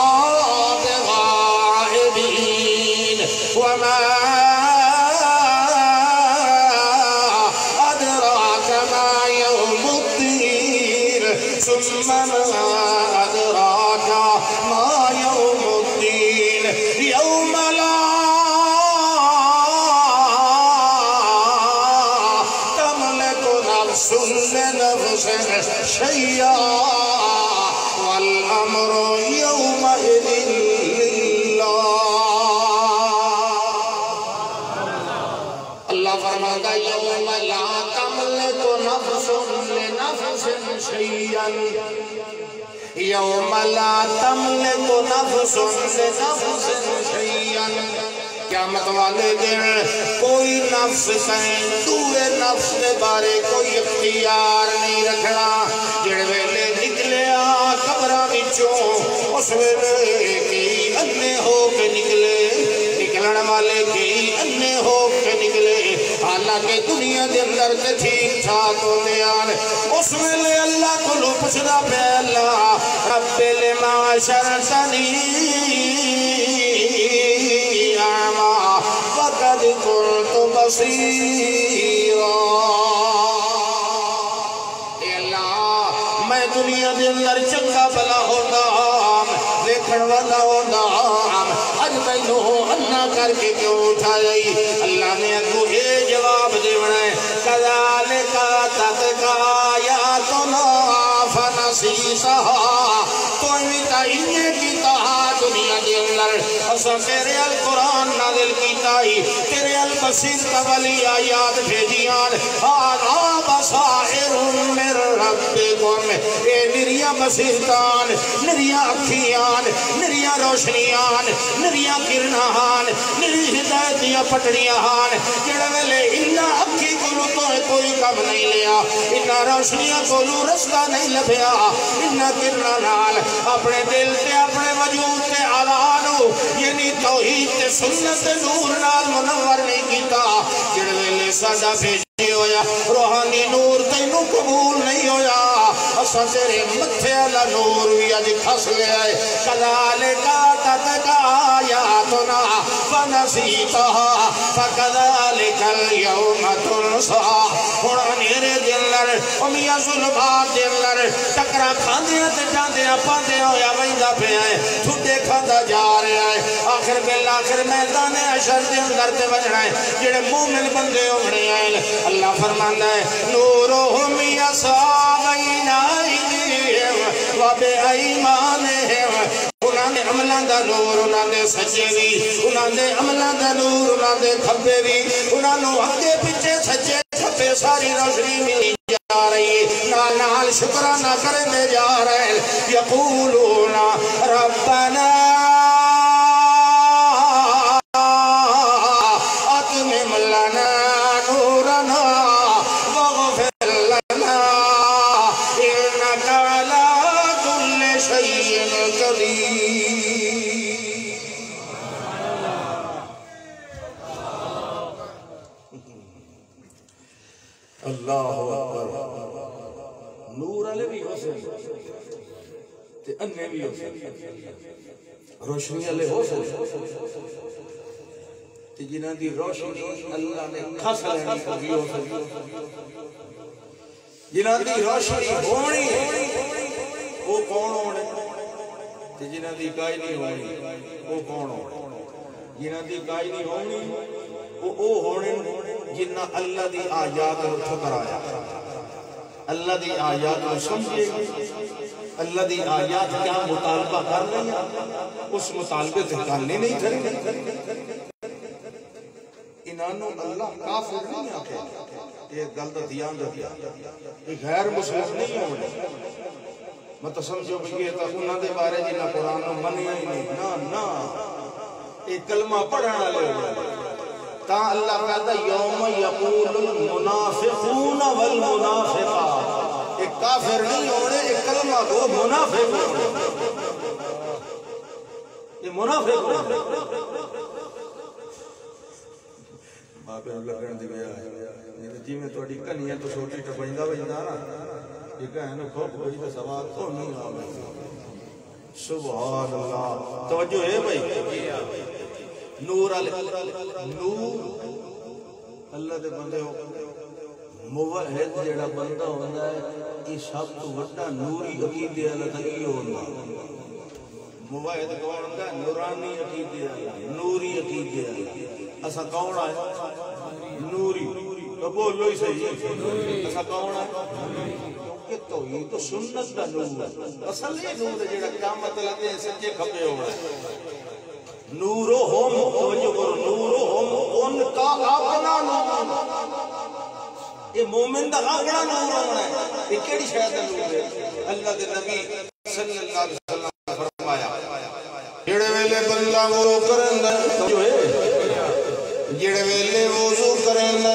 بِغَائِبِينَ وَمَا أَدْرَاكَ مَا يَوْمُ الدِّينِ ثُمَّ مَا أَدْرَاكَ مَا يَوْمُ الدِّينِ يَوْمَ لَا تَمْلِكُ نَفْسٌ لِنَفْسٍ شَيْئًا وَالْأَمْرُ يَوْمَئِذٍ لِلَّهِ یوم لا تملک نفس لنفس شیئا، قیامت والے دن کوئی نفس کہیں دوے نفس دے بارے کوئی اختیار نہیں رکھنا. جڑے ویلے نکلیا قبراں وچوں اس ویلے کئی انے ہو کے نکلے، نکلن والے کئی انے ہو کے نکلے، حالانکہ دنیا دے اندر تے ٹھیک ٹھاک ہوندے آن. اس ویلے اللہ کو پوچھدا پیا اللہ رب لما شرطنی اعمی وقد كنت بصیرا. اے اللہ میں دنیا دے اندر چنگا بھلا ہوندا دیکھن والا ہوندا، اج مینوں انا کر کے کیوں اٹھائی؟ اللہ نے اگوں اے جواب دیونا ہے کذالک اتتک آیاتنا فنسیتھا. تو بھی کیتا دنیا دے اندر اساں تیرے القرآن نازل کیتا ہی، تیرے البصیرۃ والی آیات بھیجیاں. ھذا بصائر من ربکم، اے نریاں بصیرتان، نریاں اکھیاں، نریاں روشنیاں، نریاں کرناں، نری ہدایت دیاں پٹڑیاں ہان. جڑے ویلے انہاں اکھی کولوں تو کوئی کم نہیں لیا، انہاں روشنیاں کولوں رستہ نہیں لبھیا، انہاں کرناں نال اپنے دل تے اپنے وجود تے اعلانو یعنی توحید تے سنت تے نور نال منور نہیں کیتا. جڑے ویلے ساڈا بھیجی ہویا روحانی نور تینوں قبول نہیں ہویا، اساں تیرے متھے والا نور بھی اج کھس لیا ہے. کذالک اتتک آیاتنا فنسیتھا فکذالک اليوم تنسیٰ. ہن میرے دل امیاں ظلمات دے اندر ٹکرا کھاندیاں تے جاندیاں پاندیاں ہویا ویندا پیا ہے، ٹھڈے کھاندا جا رہا ہے. آخر بالآخر میدان حشر دے اندر تے وجنا ہے. جڑے مومن بندے ہونے ہیں اللہ فرماندا ہے نورہم یسعیٰ بین ایدیہم وبایمانہم. انہاں دے عملاں دا نور انہاں دے سجے وی، انہاں دے عملاں دا نور انہاں دے کھبے وی، انہاں نوں اگے پیچھے سجے کھبے ساری روشنی ملی جا رہی. نال نال شکرانہ کرنے جا رہے ہیں. یقولون ربنا اتمم لنا نورنا واغفر لنا انک علی کل شیء قدیر. اللہ اکبر. نور والے بھی ہو سکتے تے انے بھی ہو سکتے، روشنی والے ہو سکتے تے جنہاں دی روشنی اللہ نے کھس لینی بھی ہو سکتی، جنہاں دی روشنی ہونی وہ کون ہونے تے جنہاں دی کائی نہیں ہونی وہ کون ہونے؟ جنہاں دی کائی نہیں ہونی وہ ہونے جنہاں اللہ دی آیات کو ٹھکرایا، اللہ دی آیات کو سمجھے، اللہ دی آیات کیا مطالبہ کر رہی ہیں اس مطالبے سے کرنے نہیں کریں. انہوں اللہ کافر نہیں آکھے، یہ گل دا دھیان رکھیا، یہ غیر مسلم نہیں ہونے. مطلب سمجھو کہ یہ تو انہوں دے بارے جنہاں قرآن نے منیا ہی نہیں. نا یہ کلمہ پڑھنا لے ہوئے تا اللہ کہتا یوم یقول المنافقون والمنافقات. ایک کافر نہیں ہونے، ایک کلمہ کو منافق ہونے، یہ منافق ہونے. باپے اللہ کرن دی گیا ہے جی میں توڑی کنیاں تو چھوٹی ٹپائندہ بجندہ نا یہ کہنے خوب کوئی تو سوال تو نہیں آگا. سبحان اللہ. توجہ ہے بھائی. نور نور اللہ دے بندے ہو موحد جڑا بندہ ہوندا ہے یہ سب تو بڑا نوری عقیدے والا تھی ہوندا. موحد کون ہوندا ہے؟ نورانی عقیدے والا، نوری عقیدے والا. اسا کون ہے؟ نوری. تو بولو ہی صحیح. اسا کون ہے؟ کہ توحید تو سنت دا نور اصل یہ نور ہے جڑا قیامت لگے سچے کھپے ہونا. نورہم توجہ کرو، نورہم ان کا اپنا نور. یہ مومن دا اپنا نور ہونا ہے. یہ کیڑی شاید نور ہے؟ اللہ کے نبی صلی اللہ علیہ وسلم نے فرمایا جڑے ویلے بندہ وضو کرندا جو ہے جڑے ویلے وضو کرندا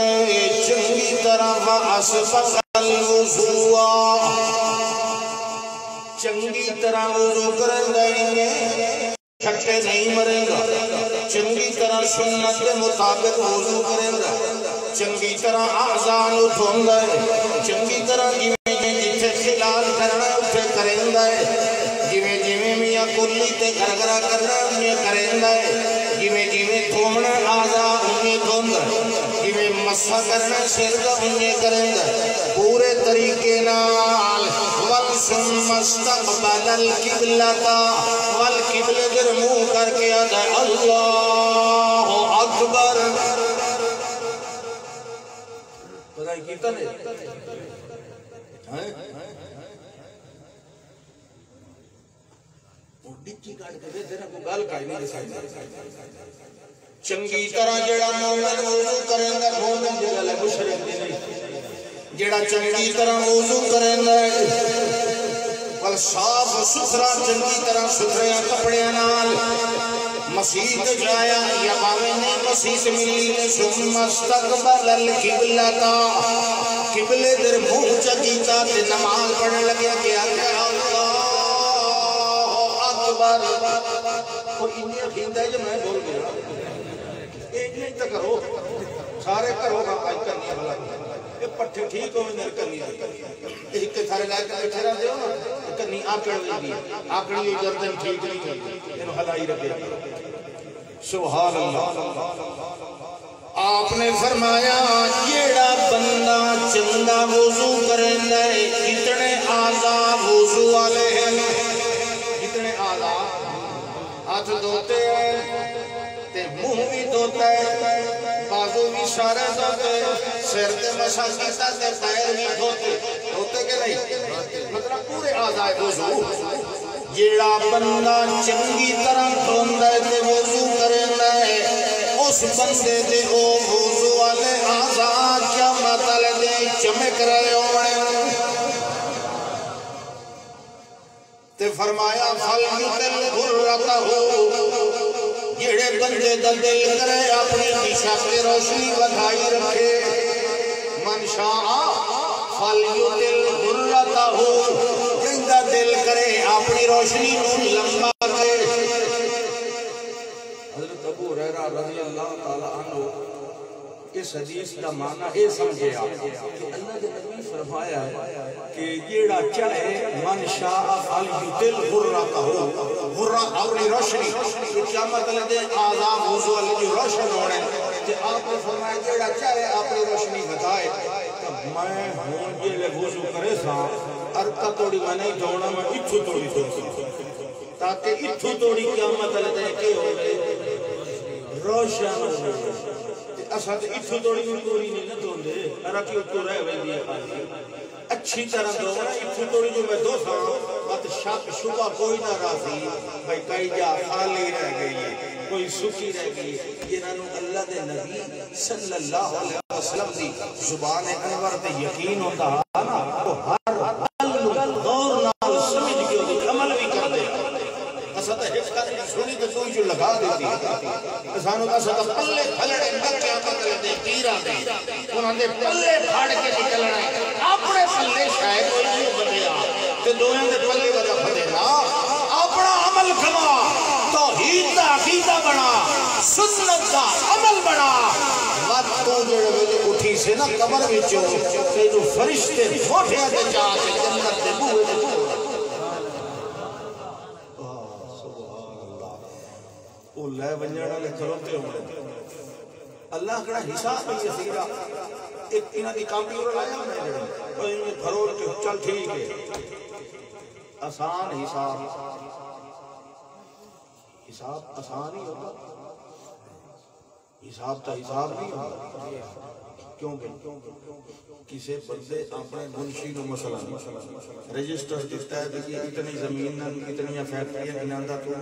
چنگی طرح اسبغ الوضوء چنگی طرح وضو کرندا کھٹے نہیں مرے گا. چنگی طرح سنت کے مطابق وضو کرے گا. چنگی طرح اعضاء نو دھوندا ہے. چنگی طرح جتھے خلال کرنا اتھے کریندا ہے. جویں میاں کلی تے گرگرا کرنا اویں کریندا ہے. جویں دھونا اعضاء اویں دھوندا ہے. جویں مسح کرنا سر دا اویں کریندا ہے. پورے طریقے نال ثم استقبل القبلۃ والقبلہ در منہ کر کے آتا ہے اللہ اکبر. بتائی کیتا نہیں چنگی طرح جڑا مومن وضو کریں گا مومن جڑا لے مشرک نہیں جڑا چنگی طرح وضو کریں گا بل صاف ستھرا چنگی طرح ستھرے کپڑے نال مسجد جایا یا باوے نے مسجد ملی ثم استقبل القبلۃ قبلے در منہ چکیتا تے نماز پڑھنے لگیا کہ اللہ اکبر. وہ انہیں اخیندہ ہے جو میں بول گیا ایک نہیں تو کرو سارے کرو گا آج کرنی ہے بھلا یہ پٹھے ٹھیک ہو انہیں کرنی ہے ایک کے سارے لائے کر بیٹھے رہتے ہو نا کرنی آکڑ ہوئی گی آکڑی ہوئی گردن ٹھیک نہیں کرتی انہوں حلائی رکھے سبحان اللہ. آپ نے فرمایا جیڑا بندہ چنگا وضو کرنا ہے کتنے اعضاء وضو والے ہیں کتنے اعضاء ہاتھ دھوتے ہیں تے منہ بھی دھوتا ہے بازو بھی سارے دھوتے سر تے مسح کیتا تے پیر بھی دھوتے کہ نہیں مطلب پورے اعضاء وضو. جیڑا بندہ چنگی طرح دھوندا ہے تے وضو کرنا ہے اس بندے دے او وضو والے اعضاء کیا مطلب دے چمک رہے ہوئے تے فرمایا فَلْيُطِلْ غُرَّتَهُ جیڑے بندے دا دل کرے اپنی دشا پہ روشنی بدھائی رکھے من شاء فَلْيُطِلْ غُرَّتَهُ جیندہ دل کرے اپنی روشنی نون لمبا کرے. حضرت ابو ہریرہ رضی اللہ تعالیٰ عنہ اس حدیث کا معنی یہ سمجھے آپ کہ اللہ کے نبی فرمایا ہے کہ جیڑا چاہے من شاء فلیطل غرۃہ غرہ اپنی روشنی کیا مطلب ہے اعضاء وضو والے جو روشن ہونے کہ آپ نے فرمایا جیڑا چاہے اپنی روشنی بتائے میں ہوں جیڑے وضو کرے سا ارکا توڑی میں نہیں دوڑا میں اتھو توڑی تاکہ اتھو توڑی کیا مطلب ہے کہ روشن ہو اساں تے اتھو توڑی نہیں نہ دوندے ارا کی اتھو رہ ویندی ہے اچھی طرح دوڑا اتھو توڑی جو میں دو تھا بات شک شبہ کوئی نہ راضی بھائی کئی جا خالی رہ گئی ہے کوئی سکی رہ گئی جنہوں اللہ دے نبی صلی اللہ علیہ وسلم دی زبان انور تے یقین ہوتا ہے نا وہ ہر غور نال سمجھ کے ہوتی عمل بھی کر دے اسا تے ایک کاری سنی تے کوئی جو لگا دیتی اسانو اسا تے پلے پھلڑے نکے بدل دے پیرا دے انہاں دے پلے پھاڑ کے نکلنا اپنے پلے شاید کوئی نہیں بنیا تے دویاں دے پلے وجہ پھڑے نا اپنا عمل کما توحید دا عقیدہ بنا سنت دا عمل بنا وقت تو جڑے ویلے اٹھی سے نا قبر وچوں تے جو فرشتے موٹھے تے جا کے جنت دے بوئے تے وہ لے ونجڑا لے کھلوتے ہوئے اللہ کڑا حساب نہیں سیرا ایک انہاں دی کمپیوٹر آیا میں اور انہیں پھروڑ کے چل ٹھیک ہے آسان حساب آسان ہی ہوتا حساب تا حساب نہیں ہوتا کیوں کہ کسی بندے اپنے منشی نو مسئلہ رجسٹر دیتا ہے کہ اتنی زمین اتنی فیکٹریاں انہاں تو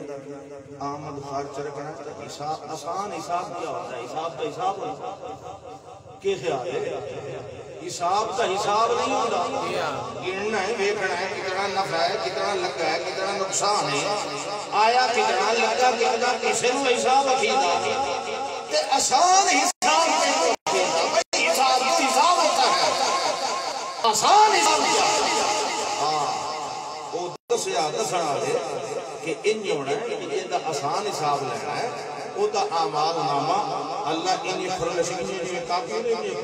آمد خارج رکھنا حساب آسان حساب کیا ہوتا ہے حساب تو حساب ہوتا ہے کہ خیال ہے حساب کا حساب نہیں ہوتا، گننا ہے، دیکھنا ہے کتنا نفع ہے، کتنا لگا ہے، کتنا نقصان ہے، آیا کتنا لگا، کتنا کسی نو حساب اکھیدا تے آسان حساب نہیں حساب حساب ہوتا ہے، آسان حساب کیا وہ دسیا دسنا والے کہ انج ہونا ہے کہ یہ آسان حساب لینا ہے، وہ دا اعمال نامہ اللہ انہی فرلشنی کافی نہیں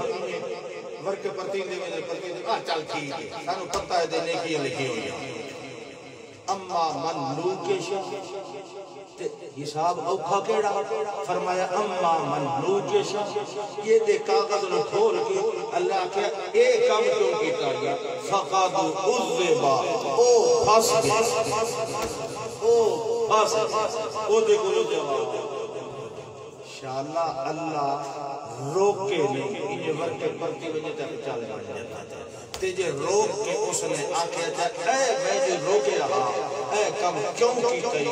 ورک پرتی دے میں پرتی دے چل ٹھیک ہے سانو پتہ ہے دینے کی لکھی ہوئی اما من لو کے شاہ حساب اوکھا کیڑا فرمایا اما من لو کے شاہ یہ دے کاغذ نو کھول کے اللہ کیا ایک کام کیوں کیتا گیا فقاد عذبا او پھس او دے گلو جواب انشاءاللہ اللہ روکے نہیں یہ ورکے پرتی وجہ تک چل جاتا ہے تیجے روک کے اس نے آکھیا تھا اے میں جے روکے رہا اے کم کیوں کی کئی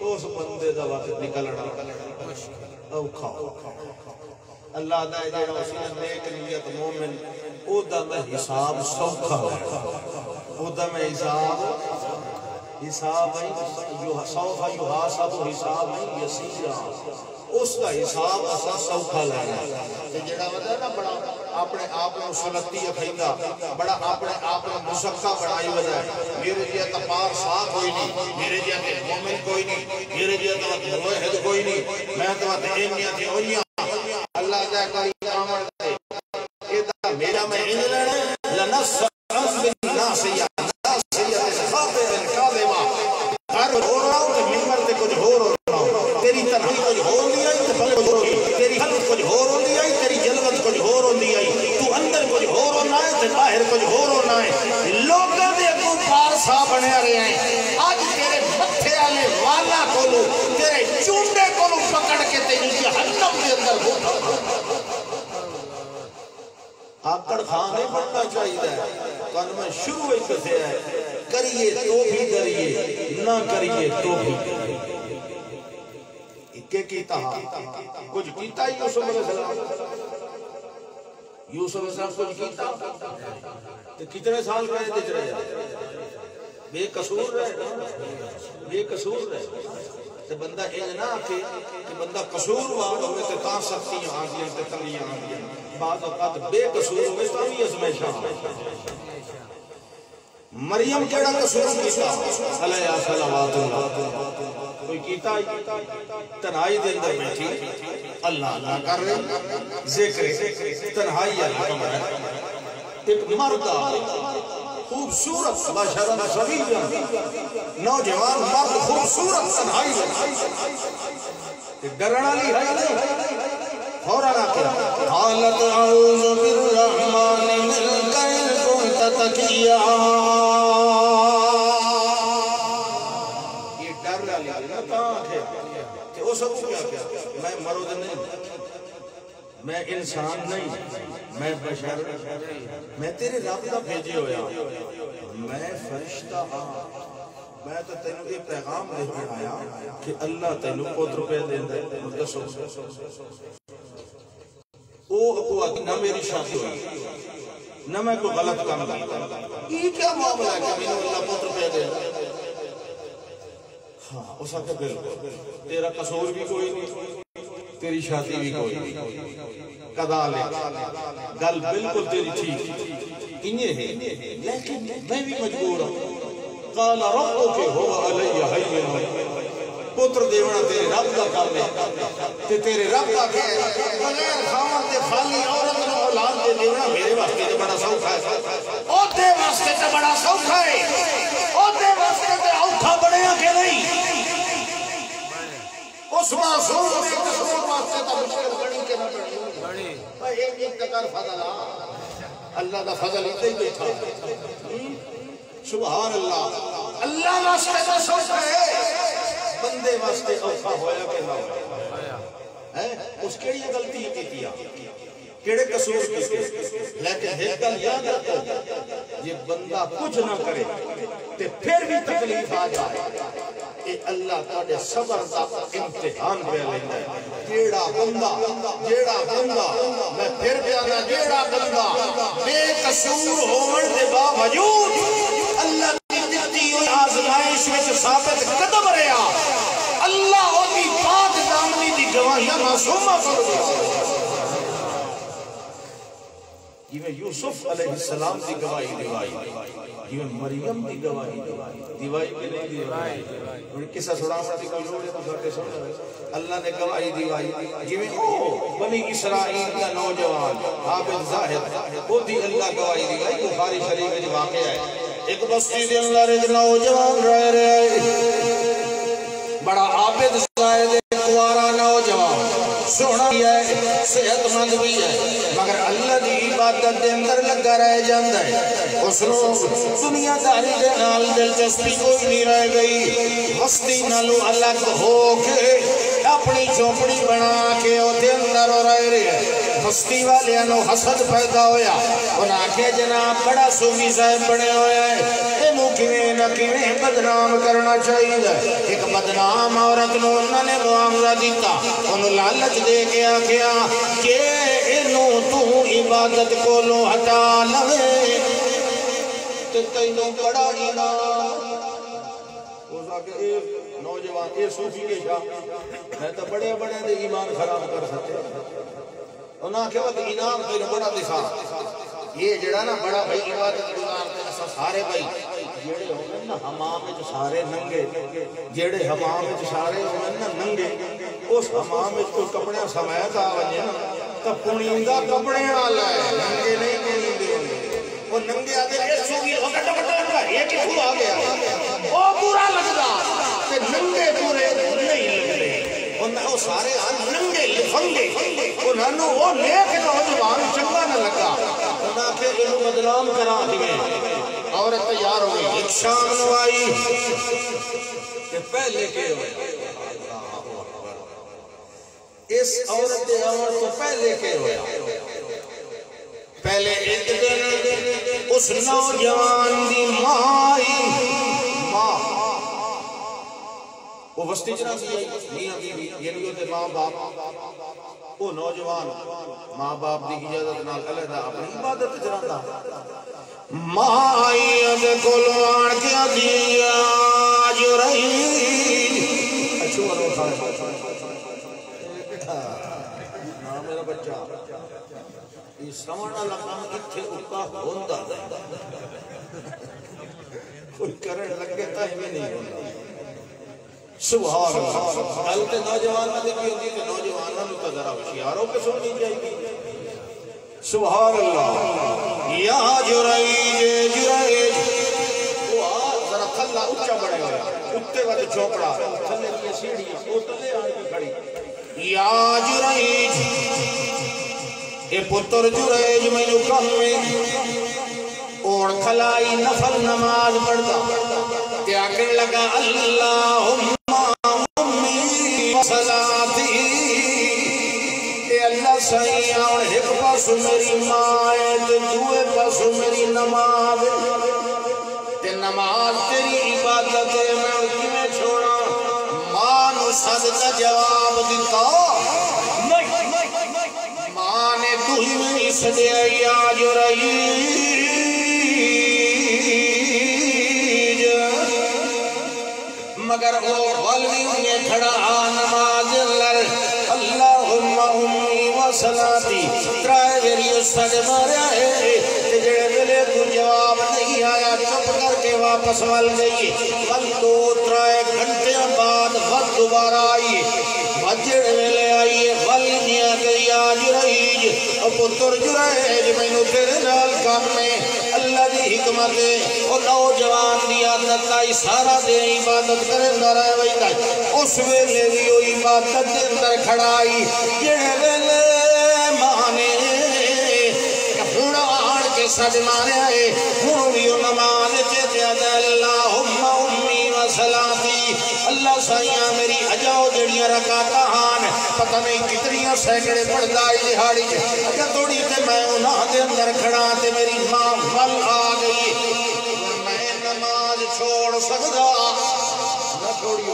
اس بندے دا وقت نکلنا اوکھا اللہ دا جڑا اسی نے نیک نیت مومن او دا میں حساب سوکھا او دا میں حساب ہے سوف یحاسب حساب ہے یسیرا اس کا حساب اسا سوکھا لینا تے جڑا ودا نا بڑا اپنے آپ نو سلطی اکھیندا بڑا اپنے آپ نو مشقہ بڑائی ودا ہے میرے جیا تے پار صاف کوئی نہیں میرے جیا تے مومن کوئی نہیں میرے جیا تے موحد کوئی نہیں میں تے انیاں تے اونیاں اللہ دا کوئی عمل دے اے دا میرا میں ان لینا لنص بالناس یا ناس یا خاطر الکاذبہ ہر ہو رہا ہوں تے منبر تے کچھ ہو رہا ہوں تیری تنہائی کچھ ہو رہی ہے تیری خلق کچھ ہو رہی ہے تیری جلوت کچھ ہو رہی ہے تو اندر کچھ ہو رہا ہے تے باہر کچھ ہو رہا ہے لوگوں دے کو پارسا بنے رہے ہیں آج تیرے متھے والے والا کولو تیرے چونڈے کولو پکڑ کے تینوں جہنم دے اندر ہو آکڑ خان نہیں بننا چاہیے کان میں شروع ہی کسے ہے کریے تو بھی ڈریے نہ کریے تو بھی کہ کیتا کچھ کیتا ہی یوسف علیہ السلام یوسف علیہ السلام کچھ کیتا تو کتنے سال رہے دیکھ رہے بے قصور رہے بے قصور رہے تو بندہ ایج نہ آکے کہ بندہ قصور وار ہوئے تو کہاں سختیاں آگیاں تو تلیاں آگیاں بعض اوقات بے قصور ہوئے تو بھی ازمیشاں مریم کیڑا قصور کیتا علیہ صلوات اللہ کوئی کیتا تنہائی دے اندر بیٹھی اللہ اللہ کر رہے ذکر تنہائی اللہ کمرہ ایک مردہ خوبصورت بشرن شبیہ نوجوان مرد خوبصورت تنہائی ڈرنا لی ہے نہیں فوراً کیا حالت اعوذ بالرحمن من کر کنت تکیہ یہ ڈر لی ہے نا کہاں کیا کہ وہ سب کیا کیا میں مرد نہیں میں انسان نہیں میں بشر میں تیرے رب کا بھیجے ہویا میں فرشتہ ہاں میں تو تینوں یہ پیغام دے کے آیا کہ اللہ تینوں کو روپے دے دے دسو او ابو آتی نہ میری شادی ہوئی نہ میں کوئی غلط کام کرتا یہ کیا معاملہ ہے کہ میں نے اللہ کو روپے دے ہاں اس آکے بالکل تیرا قصور بھی کوئی نہیں تیری شادی بھی کوئی نہیں قدالے گل بالکل تیری ٹھیک انہیں ہے لیکن میں بھی مجبور ہوں قال ربو کے ہوا علیہ حینا پتر دیونا تیرے رب کا کام ہے تیرے رب کا کہ بغیر خامت خالی عورت نے اولاد دے دیونا میرے واسطے تے بڑا سوکھا ہے او دے واسطے تے بڑا سوکھا ہے او دے واسطے تے اوکھا بڑے کہ نہیں اس معصوم میں قصور واسطے تے مشکل بڑی کہ نہ بڑی بھائی ایک تکر فضل اللہ دا فضل اتنے ہی بیٹھا سبحان اللہ اللہ واسطے تے سوکھا ہے بندے واسطے اوکھا ہویا کہ نہ ہویا اس کے لیے غلطی کی کیا کیڑے قصور کس کے لیکن ایک گل یاد رکھو یہ بندہ کچھ نہ کرے تے پھر بھی تکلیف آ جائے کہ اللہ تعالی صبر دا امتحان پہ لینا ہے کیڑا بندہ میں پھر پیانا جیڑا بندہ بے قصور ہونے کے باوجود اللہ کی دتی ہوئی آزمائش میں ثابت قدم رہا اللہ ہوتی پاک دامنی دی گواہیاں معصومہ کر دیا یہ یوسف علیہ السلام دی گواہی دیوائی یہ مریم دی گواہی دیوائی کے نہیں دیوائی انہیں قصہ سڑا سا دی کوئی لوگ ہے تو گھرتے سمجھا اللہ نے گواہی دیوائی یہ بنی اسرائیل کا نوجوان عابد زاہد وہ دی اللہ گواہی دیوائی بخاری شریف میں جو واقع ہے ایک بستی دی اللہ رہ نوجوان رہے بڑا عابد زاہد کوارا نوجوان سونا بھی ہے صحت مند بھی ہے مگر اللہ دی عبادت دے اندر لگا رہ جاندہ ہے اس نو دنیا داری دے نال دلچسپی کوئی نہیں رہ گئی مستی نالو الگ ہو کے اپنی چوپڑی بنا کے دے اندر ہو رہے مستی والے انو حسد پیدا ہویا انہاں کے جناب بڑا صوفی صاحب بنے ہویا ہے انہوں کیویں نہ کیویں بدنام کرنا چاہیے ایک بدنام عورت نو انہوں نے معاملہ دیتا انہوں لالچ دے کے آکھیا کہ انہوں تو عبادت کو لو ہٹا لوے تو تینوں بڑا ایمان نوجوان اے صوفی کے شاہ میں تو بڑے بڑے دے ایمان خراب کر سکتے انہاں کہ وہ انعام تینوں بڑا دکھا یہ جڑا نا بڑا بھائی عبادت گزارتے سارے بھائی جڑے ہونے نا حمام میں سارے ننگے جڑے حمام میں سارے ہونے نا ننگے اس حمام میں کوئی کپڑے سمیت آوجے نا تو پونیندہ کپڑے آلہ ہے ننگے نہیں پونیندے ہونے وہ ننگے آتے یہ سوگی ہو کٹا کٹا کٹا یہ کتھو آ گیا وہ پورا لگتا کہ ننگے پورے نہیں لگتے وہ سارے ننگے لفنگے انہوں وہ نیک نوجوان چنگا نہ لگا انہوں کے انہوں بدنام کرا دیئے عورت تیار ہوئی ایک شام نوائی کہ پہلے کے ہوئے اس عورت تو پہلے کے ہوئے پہلے ایک دن اس نوجوان دی ماں وہ بستی جنا سی میاں بیوی یعنی ہوتے ماں باپ وہ نوجوان ماں باپ دی اجازت نال علیحدہ اپنی عبادت جراتا ماں آئیت کلوان کیا دیا جو رہی اچھو ورہ کھائے نا میرا بچہ یہ سمانا لگا اتھے اکا ہوندہ کوئی کرن لگے تاہی میں نہیں ہوندہ سبحان اللہ حالت نوجوان میں دیکھی ہوتی ہے کہ نوجوانوں نے تو ذرا ہوشیاروں کے سننی جائے گی سبحان اللہ یا جرائیج وہ ذرا تھلا اچھا بڑے ہویا اتے وقت چوپڑا تھلے کی سیڑھی وہ تلے آئے کی کھڑی یا جرائیج اے پتر جرائیج میں جو کم میں اوڑ کھلائی نفل نماز پڑھتا تیاکر لگا اللہم صلاتی اے اللہ سائیاں اور ایک پاسو میری ماں ہے تے دوے پاسو میری نماز تے نماز تیری عبادت ہے میں اور کی میں چھوڑا ماں نو صدقہ جواب دیتا ماں نے دوہی میں سدیا یا جو رہی مگر وہ والوی انہیں کھڑا نماز اللہم امی و صلاتی ترائے ویری استاد ماریا ہے جڑے ویلے تو جواب نہیں آیا چپ کر کے واپس وال گئی کل دو ترائے گھنٹے بعد وقت دوبارہ آئی مجھڑ ویلے آئی والنیا گئی آج رہیج پتر جرائیج میں نو تیرے نال کام میں اللہ دی حکمت ہے اور نوجوان دی عادت کا اشارہ دے عبادت کرے نہ رہے وہی کا اس ویلے بھی وہ عبادت دے اندر کھڑائی یہ ویلے مانے آڑ کے سج مارے آئے ہوں بھی نماز چیتے اللہم امی و صلاتی اللہ سائیاں میری اجاؤ جڑیاں رکاتا ہان پتہ نہیں کتنیاں سینکڑے پڑھدائی دہاڑی اگر توڑی تے میں انہاں دے اندر کھڑا تے میری ماں مل آ گئی میں نماز چھوڑ سکتا نہ چھوڑی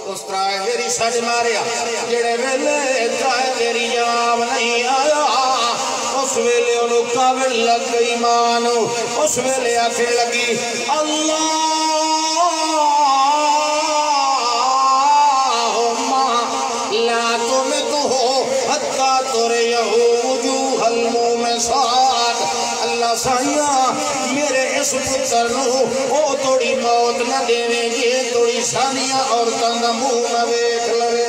اس طرح میری سج ماریا جڑے ویلے ترائے کاوڑ لگ گئی مانو اس ویلے آکھے لگی اللہم لا تمتہ حتی تریہ وجوہ المومسات اللہ سائیاں میرے اس پتر نو او توڑی موت نہ دینے جے توڑی سانیاں عورتاں دا منہ نہ ویکھ لوے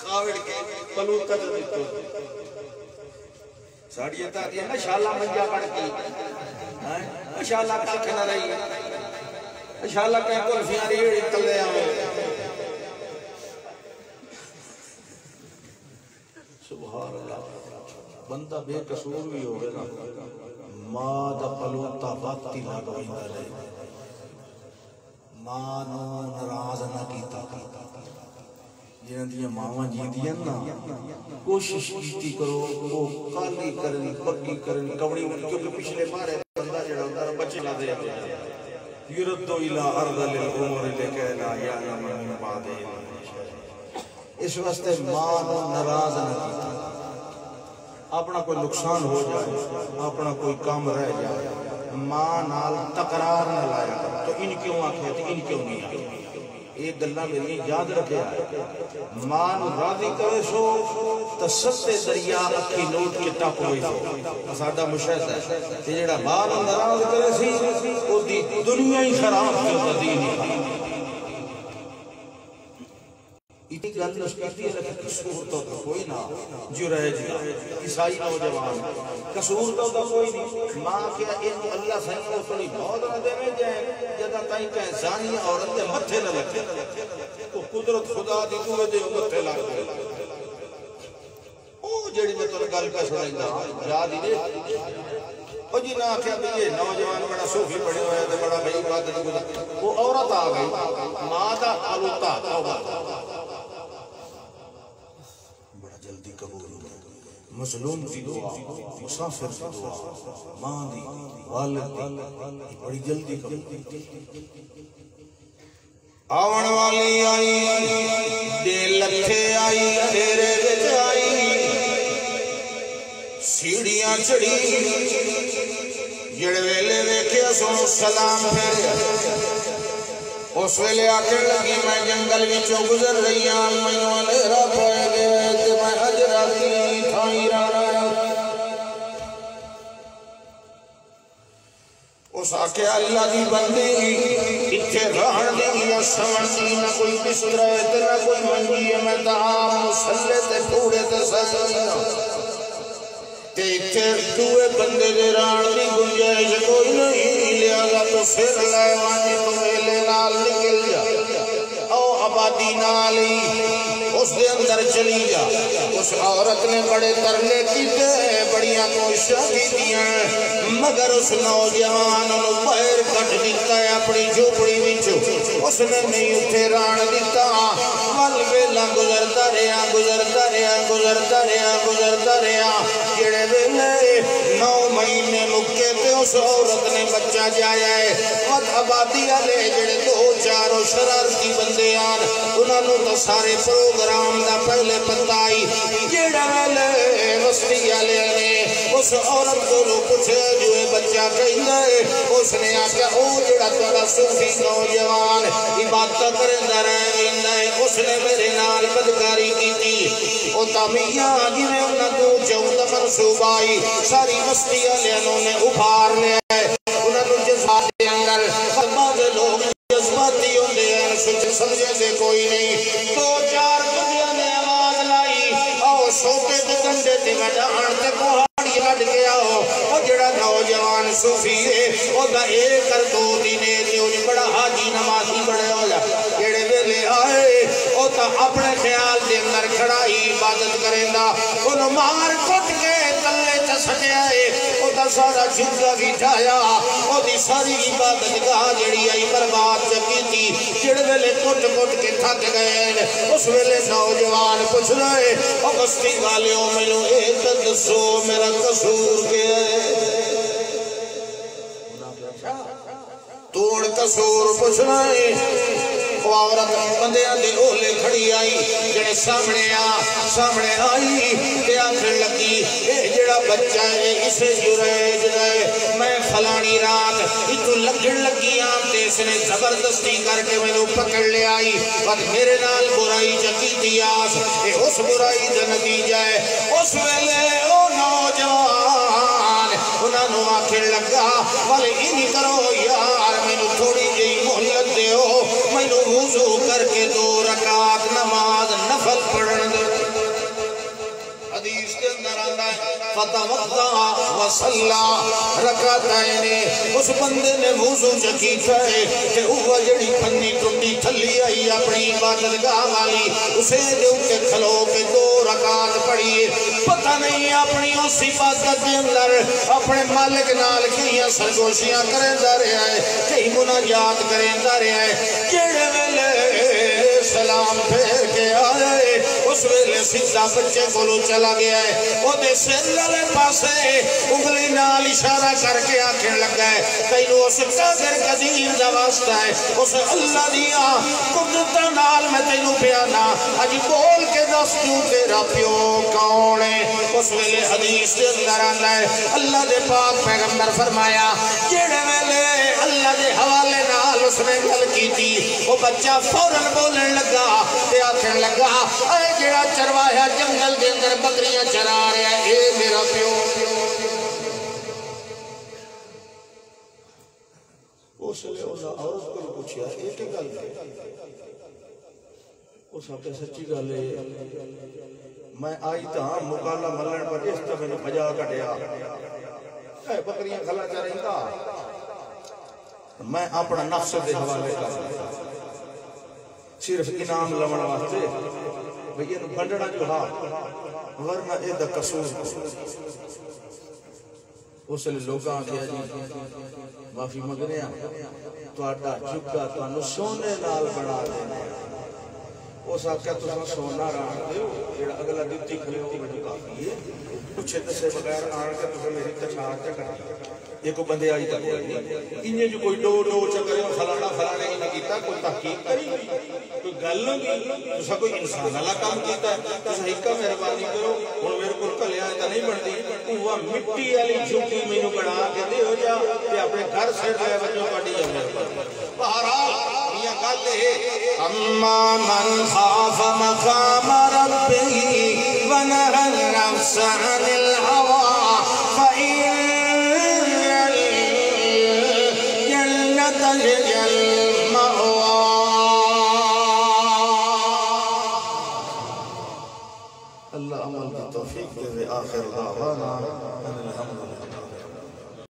کاوڑ کے پلوتا جو دیتو ساڑی اتا دیا نا شالا منجا پڑھ کی شالا کھاکھ نہ رہی شالا کہیں کلفیاں ریڑی تلے آئے سبحان اللہ بندہ بے قصور بھی ہوئے نا ماں دا پلوتا باتی لگوئی نہ رہے ماں نو نراز نہ کیتا جنہاں دیا ماں جی دیا نا کوشش کیتی کرو وہ کالی کرنی پکی کرنی کبڑی کیونکہ پچھلے مارے بندہ جڑا ہوتا ہے بچے لا دے یردو الہ ارض للعمر لکینا یا نمن بعد اس واسطے ماں نو نراز نہ کیتا اپنا کوئی نقصان ہو جائے اپنا کوئی کام رہ جائے ماں نال تقرار نہ لایا تو ان کیوں آکھے تھے ان کیوں نہیں آکھے ایک گلہ میری یاد رکھے ماں نو راضی کرے سو تستے دریا اکھی نوٹ کے ٹاپ ہوئی سو سادہ مشاہدہ ہے جیڑا ماں نو نراض کرے سی وہ دی دنیا ہی خراب کیوں دینی اتنی گل اس کرتی ہے لیکن قصور تو کوئی نہ جو رہے جی عیسائی نوجوان قصور تو کوئی نہیں ماں کیا ان اللہ سائیں کو سنی بہت نہ دے میں جائیں جدا تائیں کہیں زانی عورت دے متھے نہ لگے وہ قدرت خدا دی دوے دے متھے لگے او جیڑی میں تو گل کا سنائیں گا یاد ہی دے او جی نہ کیا بھی یہ نوجوان بڑا صوفی پڑے ہوئے تھے بڑا بھئی عبادت گزار وہ عورت آ گئی ماں دا علوتا توبہ جلدی قبول ہو مظلوم دی دعا مسافر دی دعا ماں دی والد دی بڑی جلدی قبول آون والی آئی دے لکھے آئی اندھیرے وچ آئی سیڑھیاں چڑھی جڑ ویلے ویکھیا سو سلام پھیریا اس ویلے آکھن لگی میں جنگل وچوں گزر رہی ہوں مینوں اندھیرا پے گیا تے میں اجرا دی تھائی رانا اس آکھے اللہ دی بندی اتھے رہن دی یا سمن دی نہ کوئی بستر ہے تے نہ کوئی منجی ہے میں تعام مسلے تے پھوڑے تے سجنا تے اتھے دوے بندے دے رہن دی گنجائش کوئی نہیں لہذا تو سر لیوانی تو ویلے نال نکل جا او آبادی نالی اس دے اندر چلی جا اس عورت نے بڑے ترلے کیتے بڑیاں کوششاں کیتیاں مگر اس نوجوان نو باہر کٹ دیتا ہے اپنی جھوپڑی وچوں اس نے نہیں اتھے ران دیتا ول ویلا گزرتا رہیا گزرتا رہیا گزرتا رہیا گزرتا رہیا جڑے ویلے 9 مہینے مکے تے اس عورت نے بچہ جایا ہے وقت آبادی والے جڑے 2-4 شرارتی بندے آن انہاں نوں تے سارے پروگرام دا پہلے پتہ آئی جڑا ویلے وسطی والے نے اس عورت کو پوچھے جو بچہ کہندا ہے اس نے آکھیا او جڑا تیرا صوفی نوجوان عبادت کردا رہندا ہے اس نے میرے نال بدکاری کیتی او تامیاں جویں انہاں کو 14 منصوبہ آئی ساری بستی والوں نے ابھار لیا ہے انہاں نوں جذبات دے اندر بعض لوگ جذباتی ہوندے ہیں سوچ سمجھے سے کوئی نہیں 2-4 بندیاں نے آواز لائی او سوٹے تے ڈنڈے تے وڈان تے کوہاڑی لڈ کے آؤ او جڑا نوجوان صوفی ہے او دا اے کر دو دینے تے او بڑا حاجی نمازی بڑے ہو جا جڑے ویلے آئے او تا اپنے خیال دے اندر کھڑائی عبادت کریندا اونوں مار کٹ کے تلے چ سٹیا ہے او دا سارا جھگا بھی ٹھایا او دی ساری عبادت گاہ جڑی آئی برباد کیتی جڑے ویلے کٹ کٹ کے تھک گئے اس ویلے نوجوان پوچھ رہے او بستی والیوں مینوں ایک دسو میرا قصور کیا ہے توڑ قصور پوچھ رہے وہ عورت بندیاں دے اولے کھڑی آئی جڑے سامنے آئی تے آکھن لگی اے جڑا بچہ ہے اسے جریج ہے میں فلانی رات اتو لگن لگی آم تے اس نے زبردستی کر کے میں نے پکڑ لے آئی وقت میرے نال برائی جکی تیاس اے اس برائی دا نتیجہ ہے اس ویلے او نوجوان انہاں نو آکھن لگا والے انہی کرو یار میں نے تھوڑی جئی مہلت دے ہو میں نے وضو کر کے 2 رکعت نماز نفل پڑھن دے حدیث کے اندر آتا ہے فتوضا وصلا رکعتین اس بندے نے وضو کیتا ہے کہ وہ جڑی پھنی ٹوٹی تھلی آئی اپنی عبادت گاہ والی اسے دے کے کھلو کے 2 رکعت پڑھی پتہ نہیں اپنی اس عبادت کے اندر اپنے مالک نال کیاں سرگوشیاں کریندا رہیا ہے کئی مناجات کریندا رہیا ہے جڑے ویلے سلام پھیر کے آئے اس ویلے سیدھا بچے کولو چلا گیا ہے او دے سر والے پاسے انگلی نال اشارہ کر کے آکھن لگا ہے تینوں اس قادر قدیر دا واسطہ ہے اس اللہ دیا قدرتاں نال میں تینوں بیانا اج بول کے دس کیوں تیرا پیو کون ہے اس ویلے حدیث دے اندر آندا ہے اللہ دے پاک پیغمبر فرمایا جڑے ویلے اللہ دے حوالے نال اس نے گل کی تھی وہ بچہ فوراً بولن لگا تے آکھن لگا اے جڑا چروایا جنگل دے اندر بکریاں چرا رہا ہے اے میرا پیو اس لئے اس عورت کو پوچھیا ایک ہی گل اس آپ سچی گل ہے میں آئی تھا مقالہ ملن پر اس طرح میں بجا کٹیا اے بکریاں کھلا چرائیں گا میں اپنا نفس دے حوالے کر صرف انعام لمن واسطے بھئی انہوں بھنڈنا جو ہاں ورنہ اے دا قصور اس لئے لوگاں کیا جی معافی مگنیا تو آٹا چکا تو انہوں سونے نال بڑھا دینے اس آکھا تو سونا رہا دے جیڑا اگلا دیتی کھلے ہو میں جو کافی ہے کچھ سے بغیر آن کے تو میری تشاہر چا کرتی ایک بندے آئی تک انہیں جو کوئی ڈو چکرے فلانا فلانے کی نہ کیتا کوئی تحقیق کری کوئی گل نہ کی تو سا کوئی انسان اللہ کام کیتا ہے تو سا حقہ مہربانی کرو اور میرے کو کلے آئے تا نہیں بڑھتی وہ مٹی علی جھوٹی میں نو بڑھا کے دے ہو جا کہ اپنے گھر سے رہے بچوں پڑھی جا مہربانی بہرحال یہ گل ہے اما من خاف مقام ربی ونہى النفس عن الهوى فإن اللہ عمل کی توفیق دے آخر دعوانا الحمدللہ